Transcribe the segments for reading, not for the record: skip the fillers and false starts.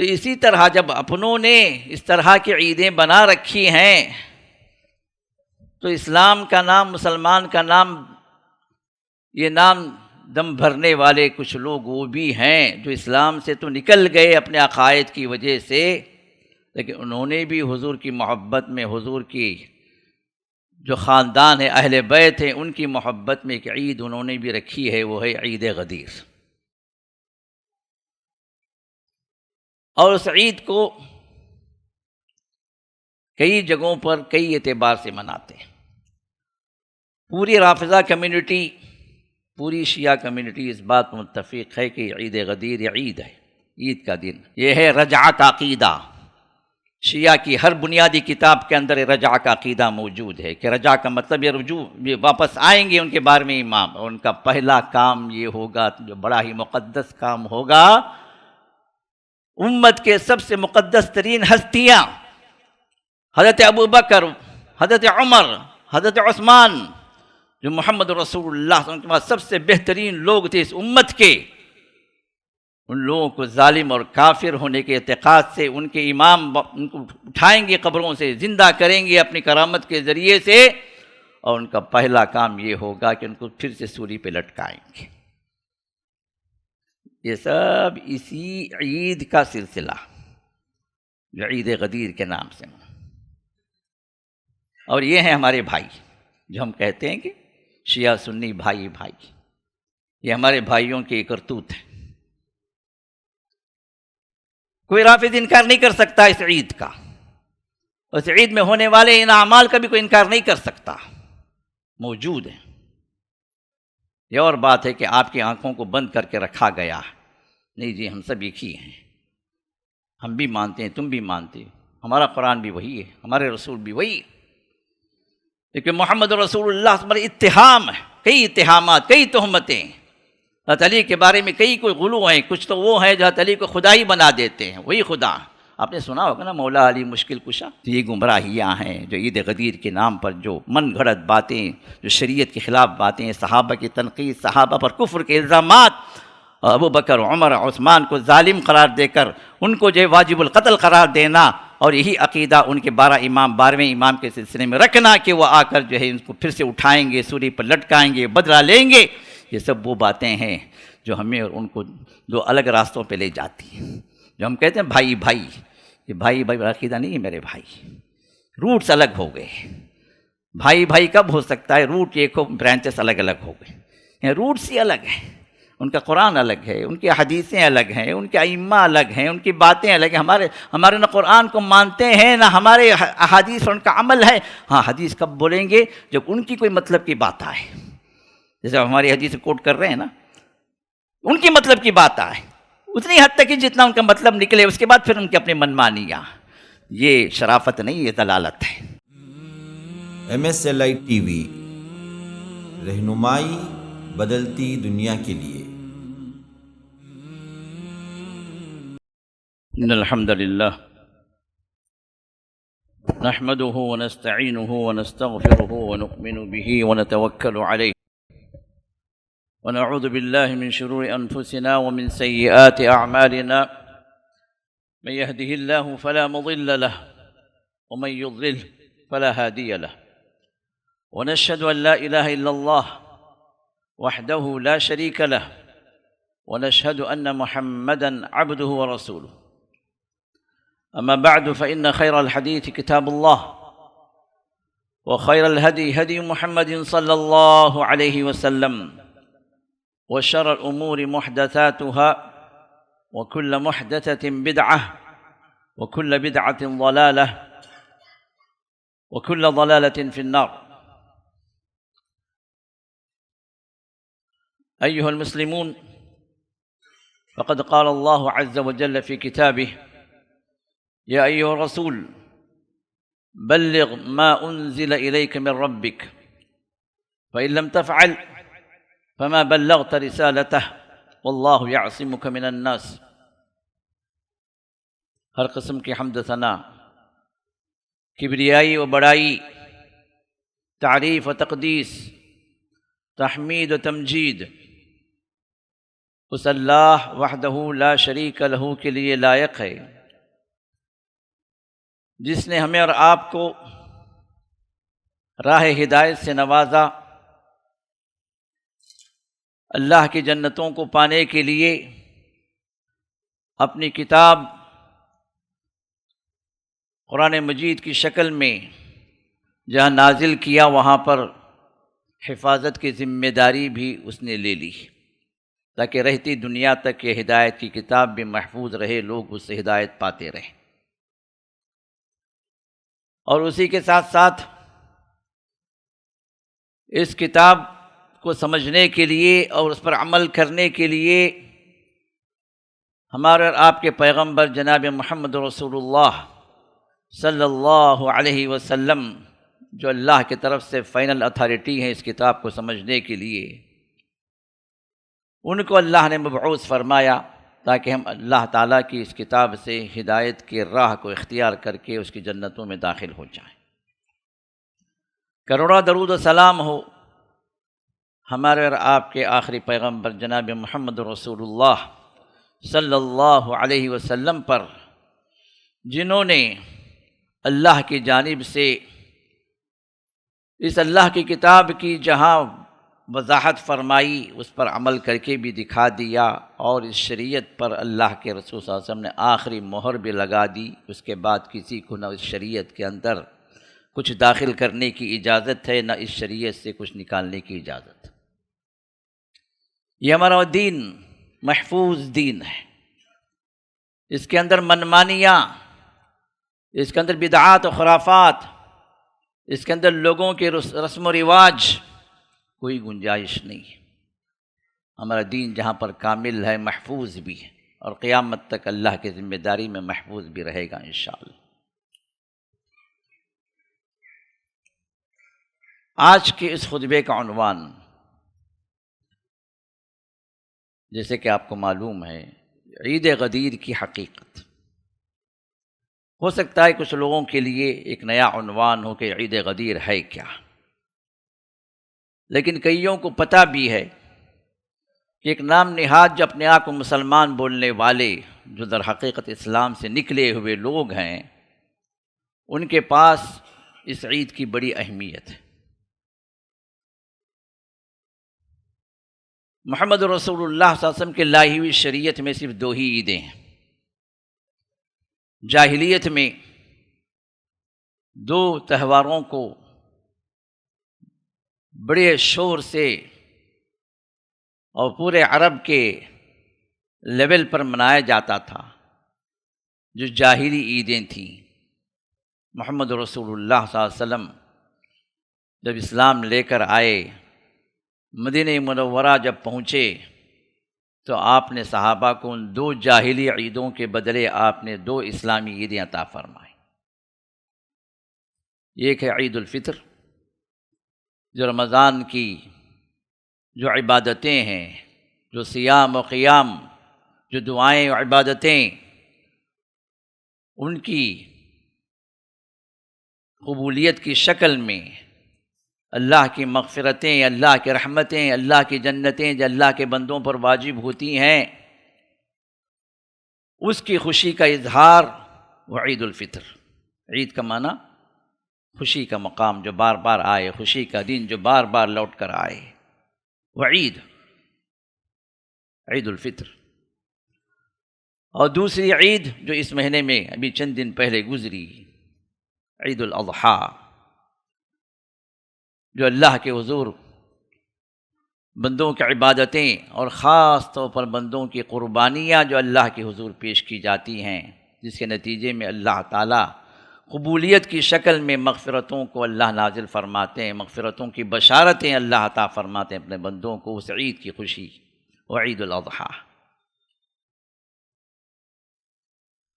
تو اسی طرح جب اپنوں نے اس طرح کی عیدیں بنا رکھی ہیں تو اسلام کا نام، مسلمان کا نام، یہ نام دم بھرنے والے کچھ لوگ وہ بھی ہیں جو اسلام سے تو نکل گئے اپنے عقائد کی وجہ سے، لیکن انہوں نے بھی حضور کی محبت میں، حضور کی جو خاندان ہے، اہل بیت ہیں، ان کی محبت میں ایک عید انہوں نے بھی رکھی ہے، وہ ہے عید غدیر۔ اور اس عید کو کئی جگہوں پر کئی اعتبار سے مناتے ہیں۔ پوری رافضہ کمیونٹی، پوری شیعہ کمیونٹی اس بات پر متفق ہے کہ عید غدیر یہ عید ہے، عید کا دن، یہ ہے رجعت عقیدہ۔ شیعہ کی ہر بنیادی کتاب کے اندر رجع کا عقیدہ موجود ہے کہ رجع کا مطلب یہ رجوع، یہ واپس آئیں گے ان کے بارے میں امام، اور ان کا پہلا کام یہ ہوگا جو بڑا ہی مقدس کام ہوگا، امت کے سب سے مقدس ترین ہستیاں حضرت ابوبکر، حضرت عمر، حضرت عثمان، جو محمد رسول اللہ صلی اللہ علیہ وسلم کے بعد سب سے بہترین لوگ تھے اس امت کے، ان لوگوں کو ظالم اور کافر ہونے کے اعتقاد سے ان کے امام ان کو اٹھائیں گے قبروں سے، زندہ کریں گے اپنی کرامت کے ذریعے سے، اور ان کا پہلا کام یہ ہوگا کہ ان کو پھر سے سولی پہ لٹکائیں گے۔ یہ سب اسی عید کا سلسلہ جو عید غدیر کے نام سے، اور یہ ہیں ہمارے بھائی جو ہم کہتے ہیں کہ شیعہ سنی بھائی بھائی، یہ ہمارے بھائیوں کی کرتوت ہے۔ کوئی رافض انکار نہیں کر سکتا اس عید کا، اس عید میں ہونے والے ان اعمال کا بھی کوئی انکار نہیں کر سکتا، موجود ہے۔ یہ اور بات ہے کہ آپ کی آنکھوں کو بند کر کے رکھا گیا ہے، نہیں جی ہم سب ایک ہی ہیں، ہم بھی مانتے ہیں، تم بھی مانتے ہو، ہمارا قرآن بھی وہی ہے، ہمارے رسول بھی وہی ہے، لیکن محمد رسول اللہ پر اتہام ہے، کئی اتہامات، کئی تہمتیں، حضرت علی کے بارے میں کئی کوئی غلو ہیں، کچھ تو وہ ہیں جو حضرت علی کو خدا ہی بنا دیتے ہیں، وہی خدا۔ آپ نے سنا ہوگا نا مولا علی مشکل کشا، یہ گمراہیاں ہیں جو عید غدیر کے نام پر جو من گھڑت باتیں، جو شریعت کے خلاف باتیں، صحابہ کی تنقید، صحابہ پر کفر کے الزامات، ابو بکر، عمر، عثمان کو ظالم قرار دے کر ان کو جو واجب القتل قرار دینا، اور یہی عقیدہ ان کے 12ویں امام کے سلسلے میں رکھنا کہ وہ آ کر جو ہے ان کو پھر سے اٹھائیں گے، سولی پر لٹکائیں گے، بدلہ لیں گے، یہ سب وہ باتیں ہیں جو ہمیں اور ان کو دو الگ راستوں پہ لے جاتی ہیں۔ جو ہم کہتے ہیں بھائی بھائی، یہ بھائی بھائی عقیدہ نہیں ہے میرے بھائی، روٹس الگ ہو گئے۔ بھائی بھائی کب ہو سکتا ہے؟ روٹ ایک ہو، برانچز الگ الگ ہو گئے، روٹس ہی الگ ہیں، ان کا قرآن الگ ہے، ان کی حدیثیں الگ ہیں، ان کے ائمہ الگ ہیں، ان کی باتیں الگ ہیں۔ ہمارے نہ قرآن کو مانتے ہیں، نہ ہمارے احادیث اور ان کا عمل ہے۔ ہاں حدیث کب بولیں گے؟ جب ان کی کوئی مطلب کی بات آئے، جیسے ہماری حدیث کوٹ کر رہے ہیں نا، ان کی مطلب کی بات آئے اتنی حد تک کہ جتنا ان کا مطلب نکلے، اس کے بعد پھر ان کی اپنی منمانیاں، یہ شرافت نہیں، یہ ضلالت ہے۔ MSLI TV، رہنمائی بدلتی دنیا کے لیے۔ ان الحمد للہ نحمده ونستعینه ونستغفره ونؤمن به ونتوکل علیہ ونعوذ بالله من شرور أنفسنا ومن سيئات أعمالنا، من يهده الله فلا مضل له ومن يضلل فلا هادي له، ونشهد أن لا إله إلا الله وحده لا شريك له، ونشهد أن محمدًا عبده ورسوله، أما بعد فإن خير الحديث كتاب الله، وخير الهدي هدي محمد صلى الله عليه وسلم، وشر الأمور محدثاتها، وكل محدثة بدعة، وكل بدعة ضلالة، وكل ضلالة في النار۔ أيها المسلمون، فقد قال الله عز وجل في كتابه: يا أيها الرسول بلغ ما أنزل إليك من ربك، فإن لم تفعل فما بلغت رسالته، والله يعصمك من الناس۔ ہر قسم کی حمد ثنا، کبریائی و بڑائی، تعریف و تقدیس، تحمید و تمجید اس اللہ وحدہ لا شریک لہ کے لیے لائق ہے جس نے ہمیں اور آپ کو راہ ہدایت سے نوازا، اللہ کی جنتوں کو پانے کے لیے اپنی کتاب قرآن مجید کی شکل میں جہاں نازل کیا، وہاں پر حفاظت کی ذمہ داری بھی اس نے لے لی تاکہ رہتی دنیا تک یہ ہدایت کی کتاب بھی محفوظ رہے، لوگ اس سے ہدایت پاتے رہیں۔ اور اسی کے ساتھ ساتھ اس کتاب کو سمجھنے کے لیے اور اس پر عمل کرنے کے لیے ہمارے اور آپ کے پیغمبر جناب محمد رسول اللہ صلی اللہ علیہ وسلم، جو اللہ کی طرف سے فائنل اتھارٹی ہیں اس کتاب کو سمجھنے کے لیے، ان کو اللہ نے مبعوث فرمایا تاکہ ہم اللہ تعالیٰ کی اس کتاب سے ہدایت کی راہ کو اختیار کر کے اس کی جنتوں میں داخل ہو جائیں۔ کروڑا درود و سلام ہو ہمارے اور آپ کے آخری پیغمبر جناب محمد رسول اللہ صلی اللہ علیہ وسلم پر، جنہوں نے اللہ کی جانب سے اس اللہ کی کتاب کی جہاں وضاحت فرمائی، اس پر عمل کر کے بھی دکھا دیا، اور اس شریعت پر اللہ کے رسول صلی اللہ علیہ وسلم نے آخری مہر بھی لگا دی۔ اس کے بعد کسی کو نہ اس شریعت کے اندر کچھ داخل کرنے کی اجازت ہے، نہ اس شریعت سے کچھ نکالنے کی اجازت۔ یہ ہمارا دین محفوظ دین ہے، اس کے اندر منمانیاں، اس کے اندر بدعات و خرافات، اس کے اندر لوگوں کے رسم و رواج کوئی گنجائش نہیں ہے۔ ہمارا دین جہاں پر کامل ہے، محفوظ بھی ہے، اور قیامت تک اللہ کی ذمہ داری میں محفوظ بھی رہے گا انشاءاللہ۔ آج کے اس خطبے کا عنوان، جیسے کہ آپ کو معلوم ہے، عید غدیر کی حقیقت۔ ہو سکتا ہے کچھ لوگوں کے لیے ایک نیا عنوان ہو کہ عید غدیر ہے کیا، لیکن کئیوں کو پتہ بھی ہے کہ ایک نام نہاد جو اپنے آپ کو مسلمان بولنے والے، جو در حقیقت اسلام سے نکلے ہوئے لوگ ہیں، ان کے پاس اس عید کی بڑی اہمیت ہے۔ محمد رسول اللہ صلی اللہ علیہ وسلم کے لائی ہوئی شریعت میں صرف دو ہی عیدیں ہیں۔ جاہلیت میں دو تہواروں کو بڑے شور سے اور پورے عرب کے لیول پر منایا جاتا تھا، جو جاہلی عیدیں تھیں۔ محمد رسول اللہ صلی اللہ علیہ وسلم جب اسلام لے کر آئے، مدینہ منورہ جب پہنچے، تو آپ نے صحابہ کو ان دو جاہلی عیدوں کے بدلے آپ نے دو اسلامی عیدیں عطا فرمائیں۔ ایک ہے عید الفطر، جو رمضان کی جو عبادتیں ہیں، جو صیام و قیام، جو دعائیں و عبادتیں، ان کی قبولیت کی شکل میں اللہ کی مغفرتیں، اللہ کی رحمتیں، اللہ کی جنتیں جو اللہ کے بندوں پر واجب ہوتی ہیں، اس کی خوشی کا اظہار وہ عید الفطر۔ عید کا معنی خوشی کا مقام جو بار بار آئے، خوشی کا دن جو بار بار لوٹ کر آئے، وہ عید الفطر۔ اور دوسری عید جو اس مہینے میں ابھی چند دن پہلے گزری، عید الاضحیٰ، جو اللہ کے حضور بندوں کی عبادتیں اور خاص طور پر بندوں کی قربانیاں جو اللہ کے حضور پیش کی جاتی ہیں، جس کے نتیجے میں اللہ تعالیٰ قبولیت کی شکل میں مغفرتوں کو اللہ نازل فرماتے ہیں، مغفرتوں کی بشارتیں اللہ عطا فرماتے ہیں اپنے بندوں کو، اس عید کی خوشی وہ عید الاضحیٰ۔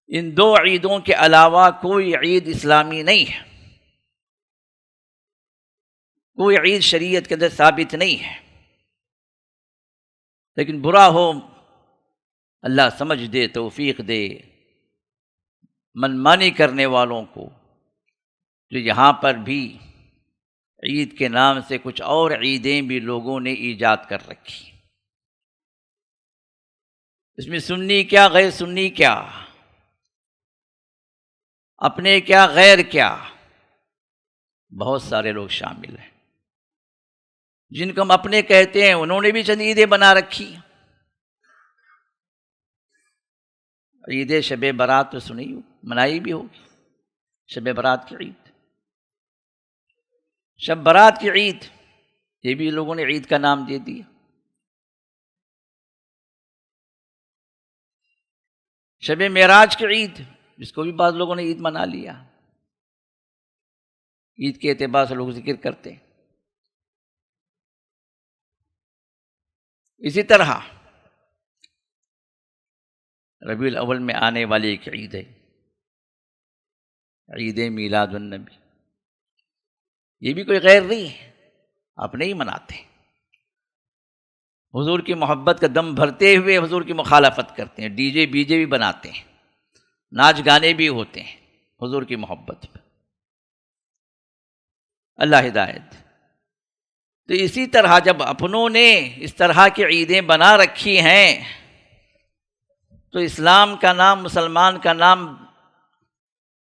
ان دو عیدوں کے علاوہ کوئی عید اسلامی نہیں ہے، کوئی عید شریعت کے اندر ثابت نہیں ہے۔ لیکن برا ہو، اللہ سمجھ دے، توفیق دے منمانی کرنے والوں کو، جو یہاں پر بھی عید کے نام سے کچھ اور عیدیں بھی لوگوں نے ایجاد کر رکھی۔ اس میں سنی کیا غیر سنی کیا، اپنے کیا غیر کیا، بہت سارے لوگ شامل ہیں۔ جن کو ہم اپنے کہتے ہیں انہوں نے بھی چند عیدیں بنا رکھی۔ عید شب برات تو سنی منائی بھی ہوگی، شب برات کی عید، شب برات کی عید، یہ بھی لوگوں نے عید کا نام دے دیا۔ شب معراج کی عید، جس کو بھی بعض لوگوں نے عید منا لیا، عید کے اعتبار سے لوگ ذکر کرتے ہیں۔ اسی طرح ربیع الاول میں آنے والی ایک عید ہے، عید میلاد النبی۔ یہ بھی کوئی غیر نہیں ہے، اپنے ہی مناتے ہیں۔ حضور کی محبت کا دم بھرتے ہوئے حضور کی مخالفت کرتے ہیں، ڈی جے بی جے بھی بناتے ہیں، ناچ گانے بھی ہوتے ہیں حضور کی محبت میں۔ اللہ ہدایت۔ تو اسی طرح جب اپنوں نے اس طرح کی عیدیں بنا رکھی ہیں تو اسلام کا نام، مسلمان کا نام،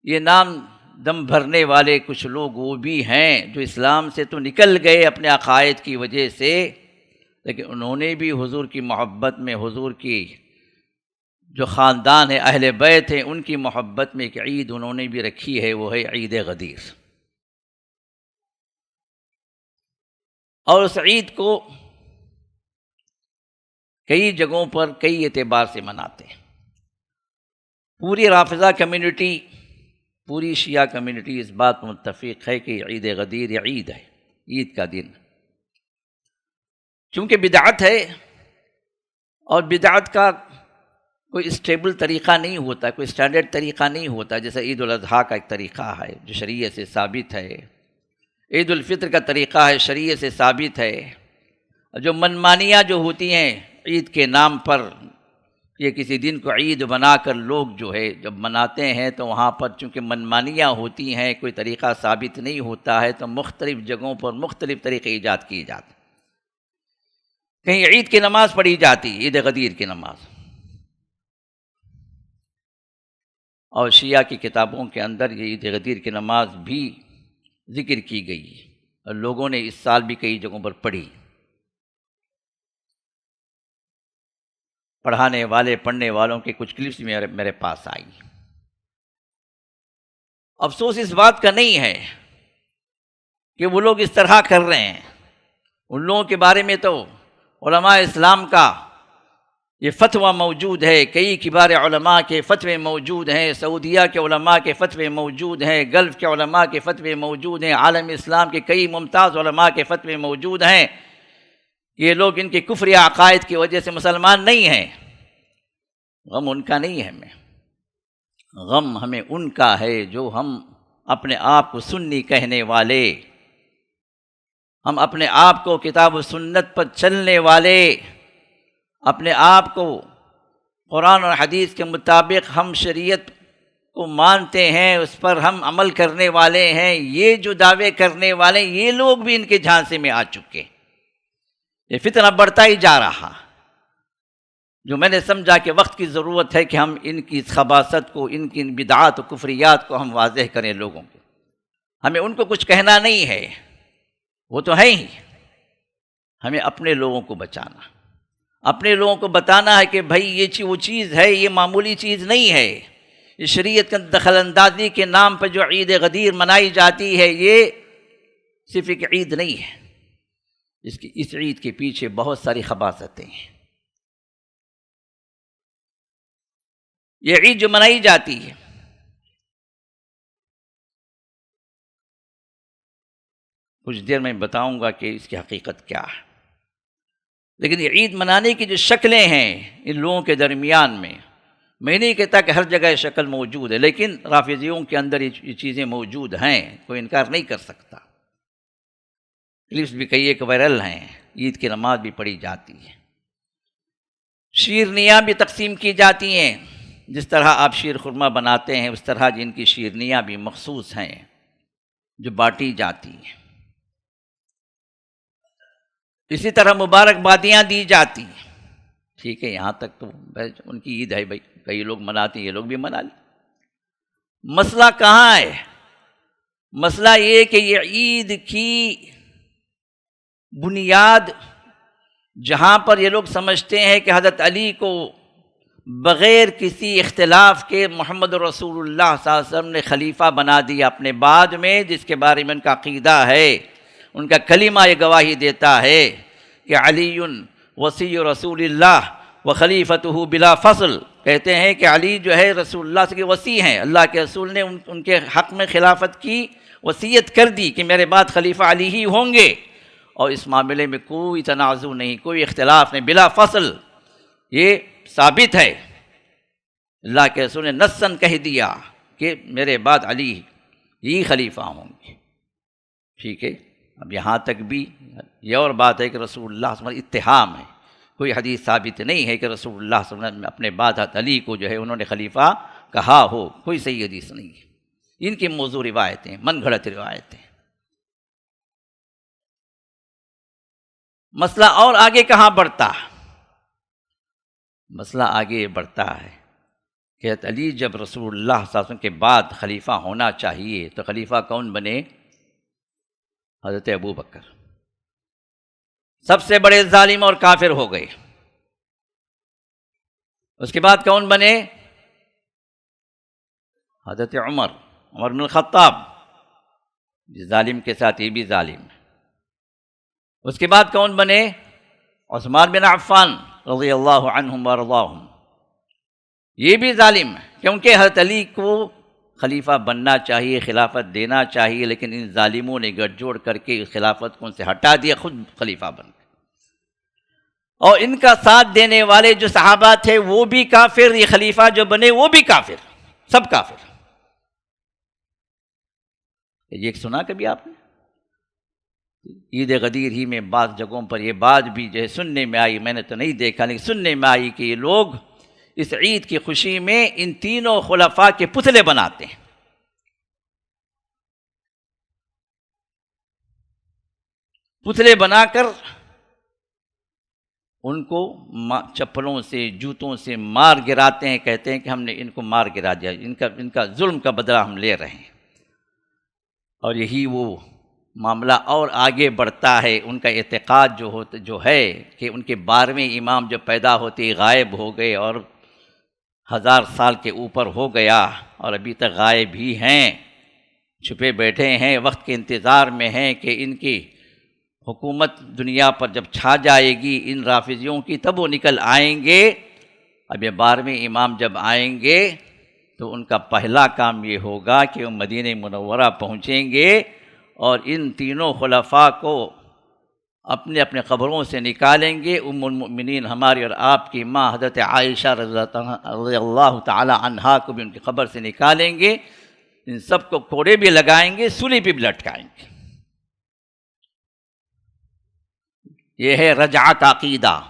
یہ نام دم بھرنے والے کچھ لوگ وہ بھی ہیں جو اسلام سے تو نکل گئے اپنے عقائد کی وجہ سے، لیکن انہوں نے بھی حضور کی محبت میں، حضور کی جو خاندان ہے، اہل بیت ہیں، ان کی محبت میں ایک عید انہوں نے بھی رکھی ہے، وہ ہے عید غدیر۔ اور اس عید کو کئی جگہوں پر کئی اعتبار سے مناتے ہیں۔ پوری رافضہ کمیونٹی، پوری شیعہ کمیونٹی اس بات پر متفق ہے کہ عید غدیر یہ عید ہے، عید کا دن، چونکہ بدعت ہے، اور بدعت کا کوئی اسٹیبل طریقہ نہیں ہوتا، کوئی اسٹینڈرڈ طریقہ نہیں ہوتا۔ جیسے عید الاضحیٰ کا ایک طریقہ ہے جو شریعت سے ثابت ہے، عید الفطر کا طریقہ ہے شریعت سے ثابت ہے۔ جو منمانیاں جو ہوتی ہیں عید کے نام پر، یہ کسی دن کو عید بنا کر لوگ جو ہے جب مناتے ہیں تو وہاں پر چونکہ منمانیاں ہوتی ہیں، کوئی طریقہ ثابت نہیں ہوتا ہے، تو مختلف جگہوں پر مختلف طریقے ایجاد کیے جاتے ہیں۔ کہیں عید کی نماز پڑھی جاتی، عید غدیر کی نماز، اور شیعہ کی کتابوں کے اندر یہ عید غدیر کی نماز بھی ذکر کی گئی، اور لوگوں نے اس سال بھی کئی جگہوں پر پڑھی۔ پڑھانے والے، پڑھنے والوں کے کچھ کلپس میرے پاس آئی۔ افسوس اس بات کا نہیں ہے کہ وہ لوگ اس طرح کر رہے ہیں، ان لوگوں کے بارے میں تو علماء اسلام کا یہ فتویٰ موجود ہے، کئی کبار علماء کے فتوے موجود ہیں، سعودیہ کے علماء کے فتوے موجود ہیں، گلف کے علماء کے فتوے موجود ہیں، عالم اسلام کے کئی ممتاز علماء کے فتوے موجود ہیں۔ یہ لوگ ان کے کفری عقائد کی وجہ سے مسلمان نہیں ہیں۔ غم ان کا نہیں ہے، غم ہمیں ان کا ہے جو ہم اپنے آپ کو سنی کہنے والے، ہم اپنے آپ کو کتاب و سنت پر چلنے والے، اپنے آپ کو قرآن اور حدیث کے مطابق ہم شریعت کو مانتے ہیں، اس پر ہم عمل کرنے والے ہیں، یہ جو دعوے کرنے والے یہ لوگ بھی ان کے جھانسے میں آ چکے۔ یہ فتنہ بڑھتا ہی جا رہا، جو میں نے سمجھا کہ وقت کی ضرورت ہے کہ ہم ان کی خباثت کو، ان کی بدعات و کفریات کو ہم واضح کریں لوگوں کو۔ ہمیں ان کو کچھ کہنا نہیں ہے، وہ تو ہیں ہی، ہمیں اپنے لوگوں کو بچانا، اپنے لوگوں کو بتانا ہے کہ بھائی یہ وہ چیز ہے، یہ معمولی چیز نہیں ہے۔ یہ شریعت کے دخل اندازی کے نام پر جو عید غدیر منائی جاتی ہے، یہ صرف ایک عید نہیں ہے، اس عید کے پیچھے بہت ساری خباثتیں ہیں۔ یہ عید جو منائی جاتی ہے، کچھ دیر میں بتاؤں گا کہ اس کی حقیقت کیا ہے، لیکن یہ عید منانے کی جو شکلیں ہیں ان لوگوں کے درمیان میں نہیں کہتا کہ ہر جگہ یہ شکل موجود ہے، لیکن رافضیوں کے اندر یہ چیزیں موجود ہیں، کوئی انکار نہیں کر سکتا۔ کلپس بھی کئی ایک وائرل ہیں، عید کی نماز بھی پڑھی جاتی ہے، شیرنیاں بھی تقسیم کی جاتی ہیں، جس طرح آپ شیر خرما بناتے ہیں اس طرح جن کی شیرنیاں بھی مخصوص ہیں جو بانٹی جاتی ہیں۔ اسی طرح مبارکبادیاں دی جاتی ہیں، ٹھیک ہے، یہاں تک تو ان کی عید ہے بھائی، کئی لوگ مناتے ہیں، یہ لوگ بھی منا لیں۔ مسئلہ کہاں ہے؟ مسئلہ یہ کہ یہ عید کی بنیاد جہاں پر یہ لوگ سمجھتے ہیں کہ حضرت علی کو بغیر کسی اختلاف کے محمد رسول اللہ صلی اللہ علیہ وسلم نے خلیفہ بنا دیا اپنے بعد میں، جس کے بارے میں ان کا عقیدہ ہے، ان کا کلمہ یہ گواہی دیتا ہے کہ علی وصی رسول اللہ و خلیفتہ بلا فصل، کہتے ہیں کہ علی جو ہے رسول اللہ سے وصی ہیں، اللہ کے رسول نے ان کے حق میں خلافت کی وصیت کر دی کہ میرے بعد خلیفہ علی ہی ہوں گے، اور اس معاملے میں کوئی تنازع نہیں، کوئی اختلاف نہیں، بلا فصل یہ ثابت ہے۔ اللہ کے رسول نے نصاً کہہ دیا کہ میرے بعد علی ہی خلیفہ ہوں گے، ٹھیک ہے۔ اب یہاں تک بھی یہ اور بات ہے کہ رسول اللہ صلی اللہ علیہ وسلم اتہام ہے، کوئی حدیث ثابت نہیں ہے کہ رسول اللہ صلی اللہ علیہ وسلم اپنے بعد علی کو جو ہے انہوں نے خلیفہ کہا ہو، کوئی صحیح حدیث نہیں ہے، ان کی موضوع روایتیں، من گھڑت روایتیں۔ مسئلہ اور آگے کہاں بڑھتا؟ مسئلہ آگے بڑھتا ہے کہ حضرت علی جب رسول اللہ صلی اللہ علیہ وسلم کے بعد خلیفہ ہونا چاہیے تو خلیفہ کون بنے؟ حضرت ابو بکر، سب سے بڑے ظالم اور کافر ہو گئے۔ اس کے بعد کون بنے؟ حضرت عمر بن الخطاب، ظالم کے ساتھ یہ بھی ظالم ہے۔ اس کے بعد کون بنے؟ عثمان بن عفان رضی اللہ عنہم وارضاہم، یہ بھی ظالم ہے، کیونکہ حضرت علی کو خلیفہ بننا چاہیے، خلافت دینا چاہیے، لیکن ان ظالموں نے گٹھ جوڑ کر کے اس خلافت کو ان سے ہٹا دیا، خود خلیفہ بن گئے۔ اور ان کا ساتھ دینے والے جو صحابہ تھے وہ بھی کافر، یہ خلیفہ جو بنے وہ بھی کافر، سب کافر۔ یہ سنا کبھی آپ نے؟ عید غدیر ہی میں بعض جگہوں پر یہ بات بھی جو ہے سننے میں آئی، میں نے تو نہیں دیکھا لیکن سننے میں آئی کہ یہ لوگ اس عید کی خوشی میں ان تینوں خلفاء کے پتلے بناتے ہیں۔ پتلے بنا کر ان کو چپلوں سے، جوتوں سے مار گراتے ہیں، کہتے ہیں کہ ہم نے ان کو مار گرا دیا، ان کا ظلم کا بدلہ ہم لے رہے ہیں۔ اور یہی وہ معاملہ اور آگے بڑھتا ہے، ان کا اعتقاد جو ہے کہ ان کے 12ویں امام جو پیدا ہوتے غائب ہو گئے اور 1000 سال کے اوپر ہو گیا اور ابھی تک غائب ہی ہیں، چھپے بیٹھے ہیں، وقت کے انتظار میں ہیں کہ ان کی حکومت دنیا پر جب چھا جائے گی ان رافضیوں کی تب وہ نکل آئیں گے۔ اب یہ 12ویں امام جب آئیں گے تو ان کا پہلا کام یہ ہوگا کہ وہ مدینہ منورہ پہنچیں گے اور ان تینوں خلفاء کو اپنے اپنے قبروں سے نکالیں گے۔ ام المؤمنین ہماری اور آپ کی ماں حضرت عائشہ رضی اللہ تعالی عنہا کو بھی ان کی قبر سے نکالیں گے، ان سب کو کوڑے بھی لگائیں گے، سولی پہ بھی لٹکائیں گے۔ یہ ہے رجعت عقیدہ۔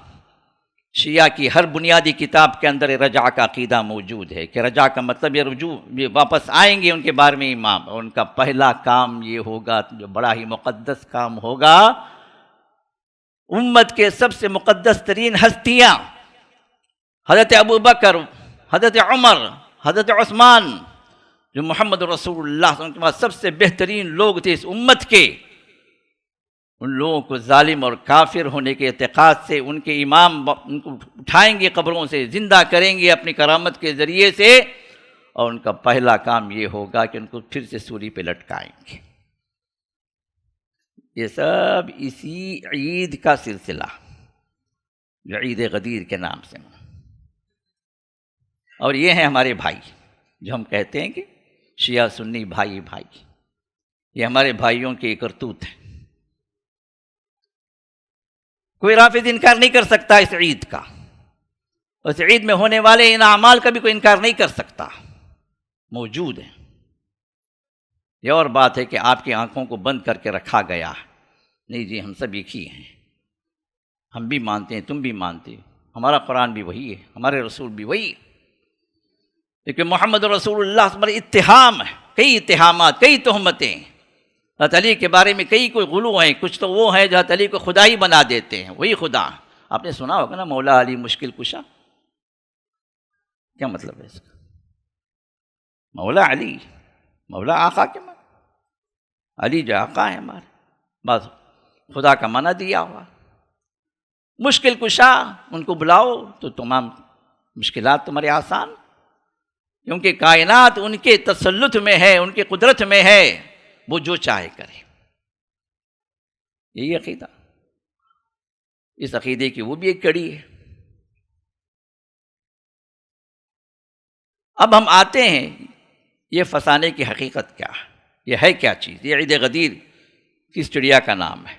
شیعہ کی ہر بنیادی کتاب کے اندر رجع کا عقیدہ موجود ہے کہ رجع کا مطلب یہ رجوع، یہ واپس آئیں گے ان کے 12ویں امام، اور ان کا پہلا کام یہ ہوگا جو بڑا ہی مقدس کام ہوگا، امت کے سب سے مقدس ترین ہستیاں حضرت ابو بکر، حضرت عمر، حضرت عثمان، جو محمد رسول اللہ صلی اللہ علیہ وسلم کے بعد سب سے بہترین لوگ تھے اس امت کے، ان لوگوں کو ظالم اور کافر ہونے کے اعتقاد سے ان کے امام ان کو اٹھائیں گے قبروں سے، زندہ کریں گے اپنی کرامت کے ذریعے سے، اور ان کا پہلا کام یہ ہوگا کہ ان کو پھر سے سولی پہ لٹکائیں گے۔ یہ سب اسی عید کا سلسلہ جو عید غدیر کے نام سے، اور یہ ہیں ہمارے بھائی جو ہم کہتے ہیں کہ شیعہ سنی بھائی بھائی، یہ ہمارے بھائیوں کی کرتوت ہے۔ کوئی رافض انکار نہیں کر سکتا اس عید کا، اس عید میں ہونے والے ان اعمال کا بھی کوئی انکار نہیں کر سکتا، موجود ہے۔ یہ اور بات ہے کہ آپ کی آنکھوں کو بند کر کے رکھا گیا ہے، نہیں جی ہم سب ایک ہی ہیں، ہم بھی مانتے ہیں، تم بھی مانتے ہو، ہمارا قرآن بھی وہی ہے، ہمارے رسول بھی وہی ہے، لیکن محمد رسول اللہ پر اتہام ہے، کئی اتہامات، کئی تہمتیں، حضرت علی کے بارے میں کئی کوئی غلو ہیں، کچھ تو وہ ہیں جو حضرت علی کو خدا ہی بنا دیتے ہیں، وہی خدا، آپ نے سنا ہوگا نا مولا علی مشکل کشا، کیا مطلب ہے اس کا؟ مولا علی، مولا آقا کے معنی، علی جو آقا ہے ہمارے، بس خدا کا معنی دیا ہوا۔ مشکل کشا، ان کو بلاؤ تو تمام مشکلات تمہارے آسان، کیونکہ کائنات ان کے تسلط میں ہے، ان کے قدرت میں ہے، وہ جو چاہے کرے۔ یہی عقیدہ، اس عقیدے کی وہ بھی ایک کڑی ہے۔ اب ہم آتے ہیں، یہ فسانے کی حقیقت کیا ہے، یہ ہے کیا چیز؟ یہ عید غدیر کس چڑیا کا نام ہے؟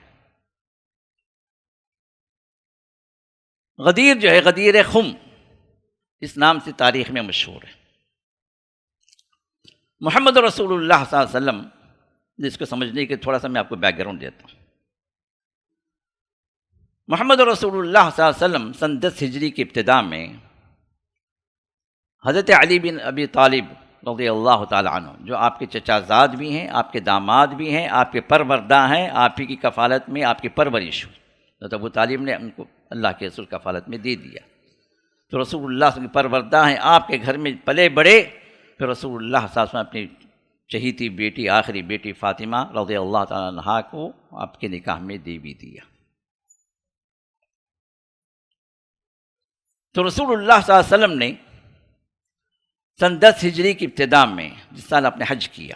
غدیر جو ہے، غدیر خم، اس نام سے تاریخ میں مشہور ہے۔ محمد رسول اللہ صلی اللہ علیہ وسلم، جس کو سمجھنے کے تھوڑا سا میں آپ کو بیک گراؤنڈ دیتا ہوں۔ محمد رسول اللہ صلی اللہ علیہ وسلم سن 10 ہجری کی ابتدا میں حضرت علی بن ابی طالب رضی اللہ تعالی عنہ، جو آپ کے چچا زاد بھی ہیں، آپ کے داماد بھی ہیں، آپ کے پروردہ ہیں، آپ ہی کی کفالت میں آپ کی پرورش ہوئی، حضرت ابو طالب نے ان کو اللہ کے رسول کفالت میں دے دیا، تو رسول اللہ صلی اللہ علیہ وسلم کے پروردہ ہیں، آپ کے گھر میں پلے بڑے۔ پھر رسول اللہ صلی اللہ علیہ وسلم اپنی چہیتی بیٹی، آخری بیٹی فاطمہ رضی اللہ تعالیٰ عنہا کو آپ کے نکاح میں دے بھی دیا۔ تو رسول اللہ صلی اللہ علیہ وسلم نے سن 10 ہجری کی ابتدا میں، جس سال آپ نے حج کیا،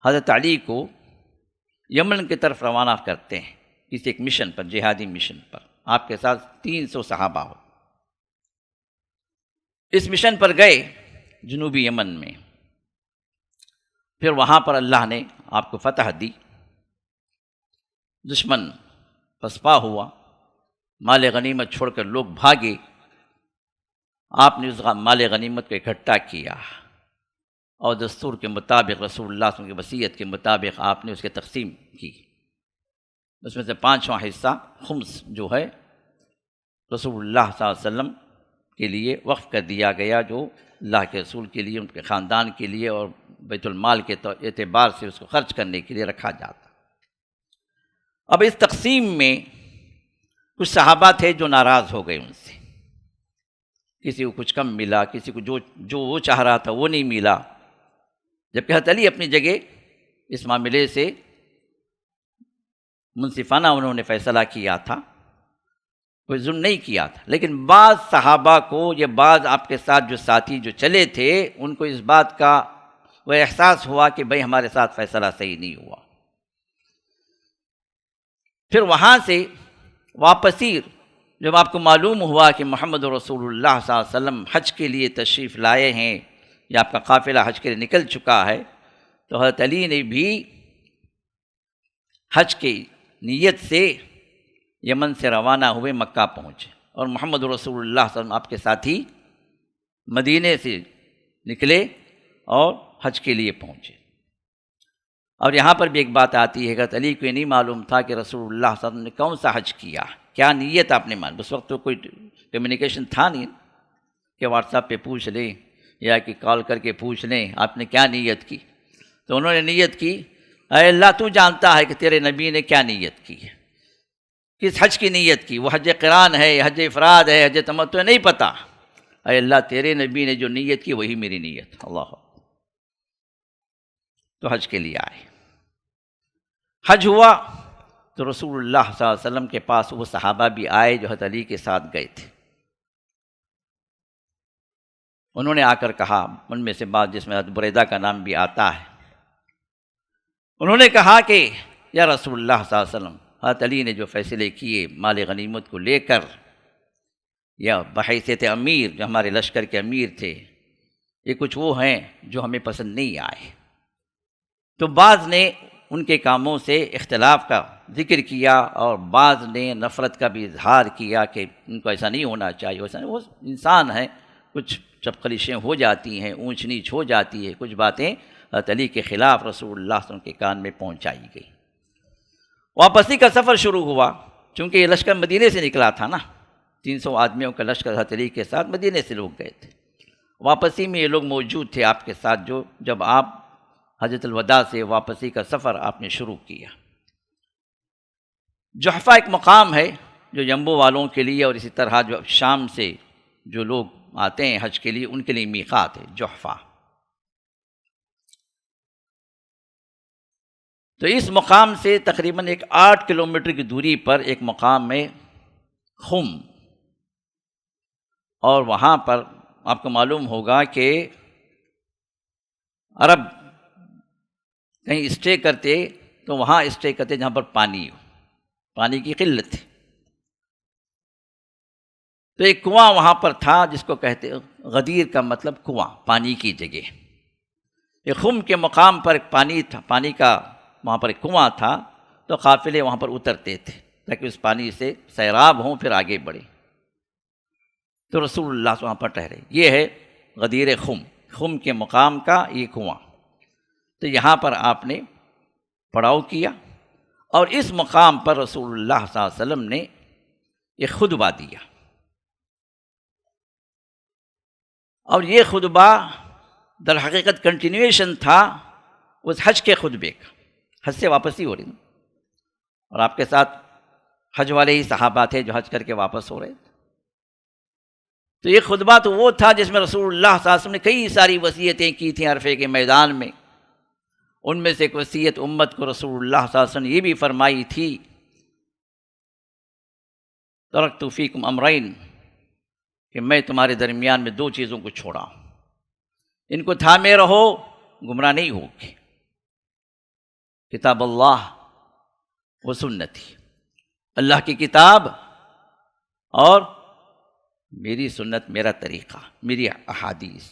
حضرت علی کو یمن کی طرف روانہ کرتے ہیں، کسی ایک مشن پر، جہادی مشن پر۔ آپ کے ساتھ 300 صحابہ ہو، اس مشن پر گئے جنوبی یمن میں۔ پھر وہاں پر اللہ نے آپ کو فتح دی، دشمن پسپا ہوا، مال غنیمت چھوڑ کر لوگ بھاگے، آپ نے اس مال غنیمت کو اکٹھا کیا اور دستور کے مطابق، رسول اللہ صلی اللہ علیہ وسلم کی وصیت کے مطابق آپ نے اس کی تقسیم کی۔ اس میں سے 5واں حصہ خمس جو ہے رسول اللہ صلی اللہ علیہ وسلم کے لیے وقف کر دیا گیا، جو اللہ کے رسول کے لیے، ان کے خاندان کے لیے اور بیت المال کے اعتبار سے اس کو خرچ کرنے کے لیے رکھا جاتا۔ اب اس تقسیم میں کچھ صحابہ تھے جو ناراض ہو گئے ان سے، کسی کو کچھ کم ملا، کسی کو جو وہ چاہ رہا تھا وہ نہیں ملا، جبکہ حضرت علی اپنی جگہ اس معاملے سے منصفانہ انہوں نے فیصلہ کیا تھا، کوئی ظلم نہیں کیا تھا۔ لیکن بعض صحابہ کو، یہ بعض آپ کے ساتھ جو ساتھی جو چلے تھے، ان کو اس بات کا وہ احساس ہوا کہ بھئی ہمارے ساتھ فیصلہ صحیح نہیں ہوا۔ پھر وہاں سے واپسی جب آپ کو معلوم ہوا کہ محمد رسول اللہ صلی اللہ علیہ وسلم حج کے لیے تشریف لائے ہیں، یا آپ کا قافلہ حج کے لیے نکل چکا ہے، تو حضرت علی نے بھی حج کی نیت سے یمن سے روانہ ہوئے، مکہ پہنچے، اور محمد رسول اللہ صلی اللہ علیہ وسلم آپ کے ساتھی مدینے سے نکلے اور حج کے لیے پہنچے۔ اور یہاں پر بھی ایک بات آتی ہے کہ علی کو یہ نہیں معلوم تھا کہ رسول اللہ صلی اللہ علیہ وسلم نے کون سا حج کیا، کیا نیت آپ نے مان۔ اس وقت تو کوئی کمیونیکیشن تھا نہیں کہ واٹس ایپ پہ پوچھ لیں یا کہ کال کر کے پوچھ لیں آپ نے کیا نیت کی۔ تو انہوں نے نیت کی، اے اللہ تو جانتا ہے کہ تیرے نبی نے کیا نیت کی ہے، کس حج کی نیت کی، وہ حج قران ہے، حج افراد ہے، حج تمتع نہیں پتہ۔ اے اللہ تیرے نبی نے جو نیت کی وہی میری نیت۔ اللہ، تو حج کے لیے آئے۔ حج ہوا تو رسول اللہ صلی اللہ علیہ وسلم کے پاس وہ صحابہ بھی آئے جو حضرت علی کے ساتھ گئے تھے۔ انہوں نے آ کر کہا، ان میں سے بعض جس میں حضرت بریدہ کا نام بھی آتا ہے، انہوں نے کہا کہ یا رسول اللہ صلی اللہ علیہ وسلم، حضرت علی نے جو فیصلے کیے مال غنیمت کو لے کر، یا بحیثیت امیر جو ہمارے لشکر کے امیر تھے، یہ کچھ وہ ہیں جو ہمیں پسند نہیں آئے۔ تو بعض نے ان کے کاموں سے اختلاف کا ذکر کیا، اور بعض نے نفرت کا بھی اظہار کیا کہ ان کو ایسا نہیں ہونا چاہیے، ویسا نہیں۔ وہ انسان ہے، کچھ چپخلیشیں ہو جاتی ہیں، اونچ نیچ ہو جاتی ہے، کچھ باتیں حضرت علی کے خلاف رسول اللہ صلی اللہ علیہ وسلم کے کان میں پہنچائی گئی۔ واپسی کا سفر شروع ہوا، چونکہ یہ لشکر مدینے سے نکلا تھا نا، 300 آدمیوں کا لشکر حضرت علی کے ساتھ مدینے سے لوگ گئے تھے۔ واپسی میں یہ لوگ موجود تھے آپ کے ساتھ، جو جب آپ حجۃ الوداع سے واپسی کا سفر آپ نے شروع کیا۔ جحفہ ایک مقام ہے جو جمبو والوں کے لیے، اور اسی طرح جو شام سے جو لوگ آتے ہیں حج کے لیے ان کے لیے میقات ہے جحفہ۔ تو اس مقام سے تقریباً 8 کلومیٹر کی دوری پر ایک مقام ہے خم، اور وہاں پر آپ کو معلوم ہوگا کہ عرب کہیں اسٹے کرتے تو وہاں اسٹے کرتے جہاں پر پانی کی قلت تھی۔ تو ایک کنواں وہاں پر تھا جس کو کہتے غدیر کا مطلب کنواں، پانی کی جگہ۔ ایک خم کے مقام پر ایک پانی تھا، پانی کا وہاں پر ایک کنواں تھا، تو قافلے وہاں پر اترتے تھے تاکہ اس پانی سے سیراب ہوں پھر آگے بڑھے۔ تو رسول اللہ وہاں پر ٹھہرے۔ یہ ہے غدیر خم کے مقام کا یہ کنواں۔ تو یہاں پر آپ نے پڑاؤ کیا، اور اس مقام پر رسول اللہ صلی اللہ علیہ وسلم نے ایک خطبہ دیا، اور یہ خطبہ در حقیقت کنٹینیویشن تھا اس حج کے خطبے کا۔ حج سے واپسی ہو رہی نا، اور آپ کے ساتھ حج والے ہی صحابہ تھے جو حج کر کے واپس ہو رہے تھے۔ تو یہ خطبہ تو وہ تھا جس میں رسول اللہ صلی اللہ علیہ وسلم نے کئی ساری وصیتیں کی تھیں عرفے کے میدان میں۔ ان میں سے ایک وصیت امت کو رسول اللہ صلی اللہ علیہ وسلم نے یہ بھی فرمائی تھی، ترکت فیکم امرین، کہ میں تمہارے درمیان میں 2 چیزوں کو چھوڑا ہوں، ان کو تھامے رہو، گمراہ نہیں ہوگے، کتاب اللہ و سنتی، اللہ کی کتاب اور میری سنت، میرا طریقہ، میری احادیث۔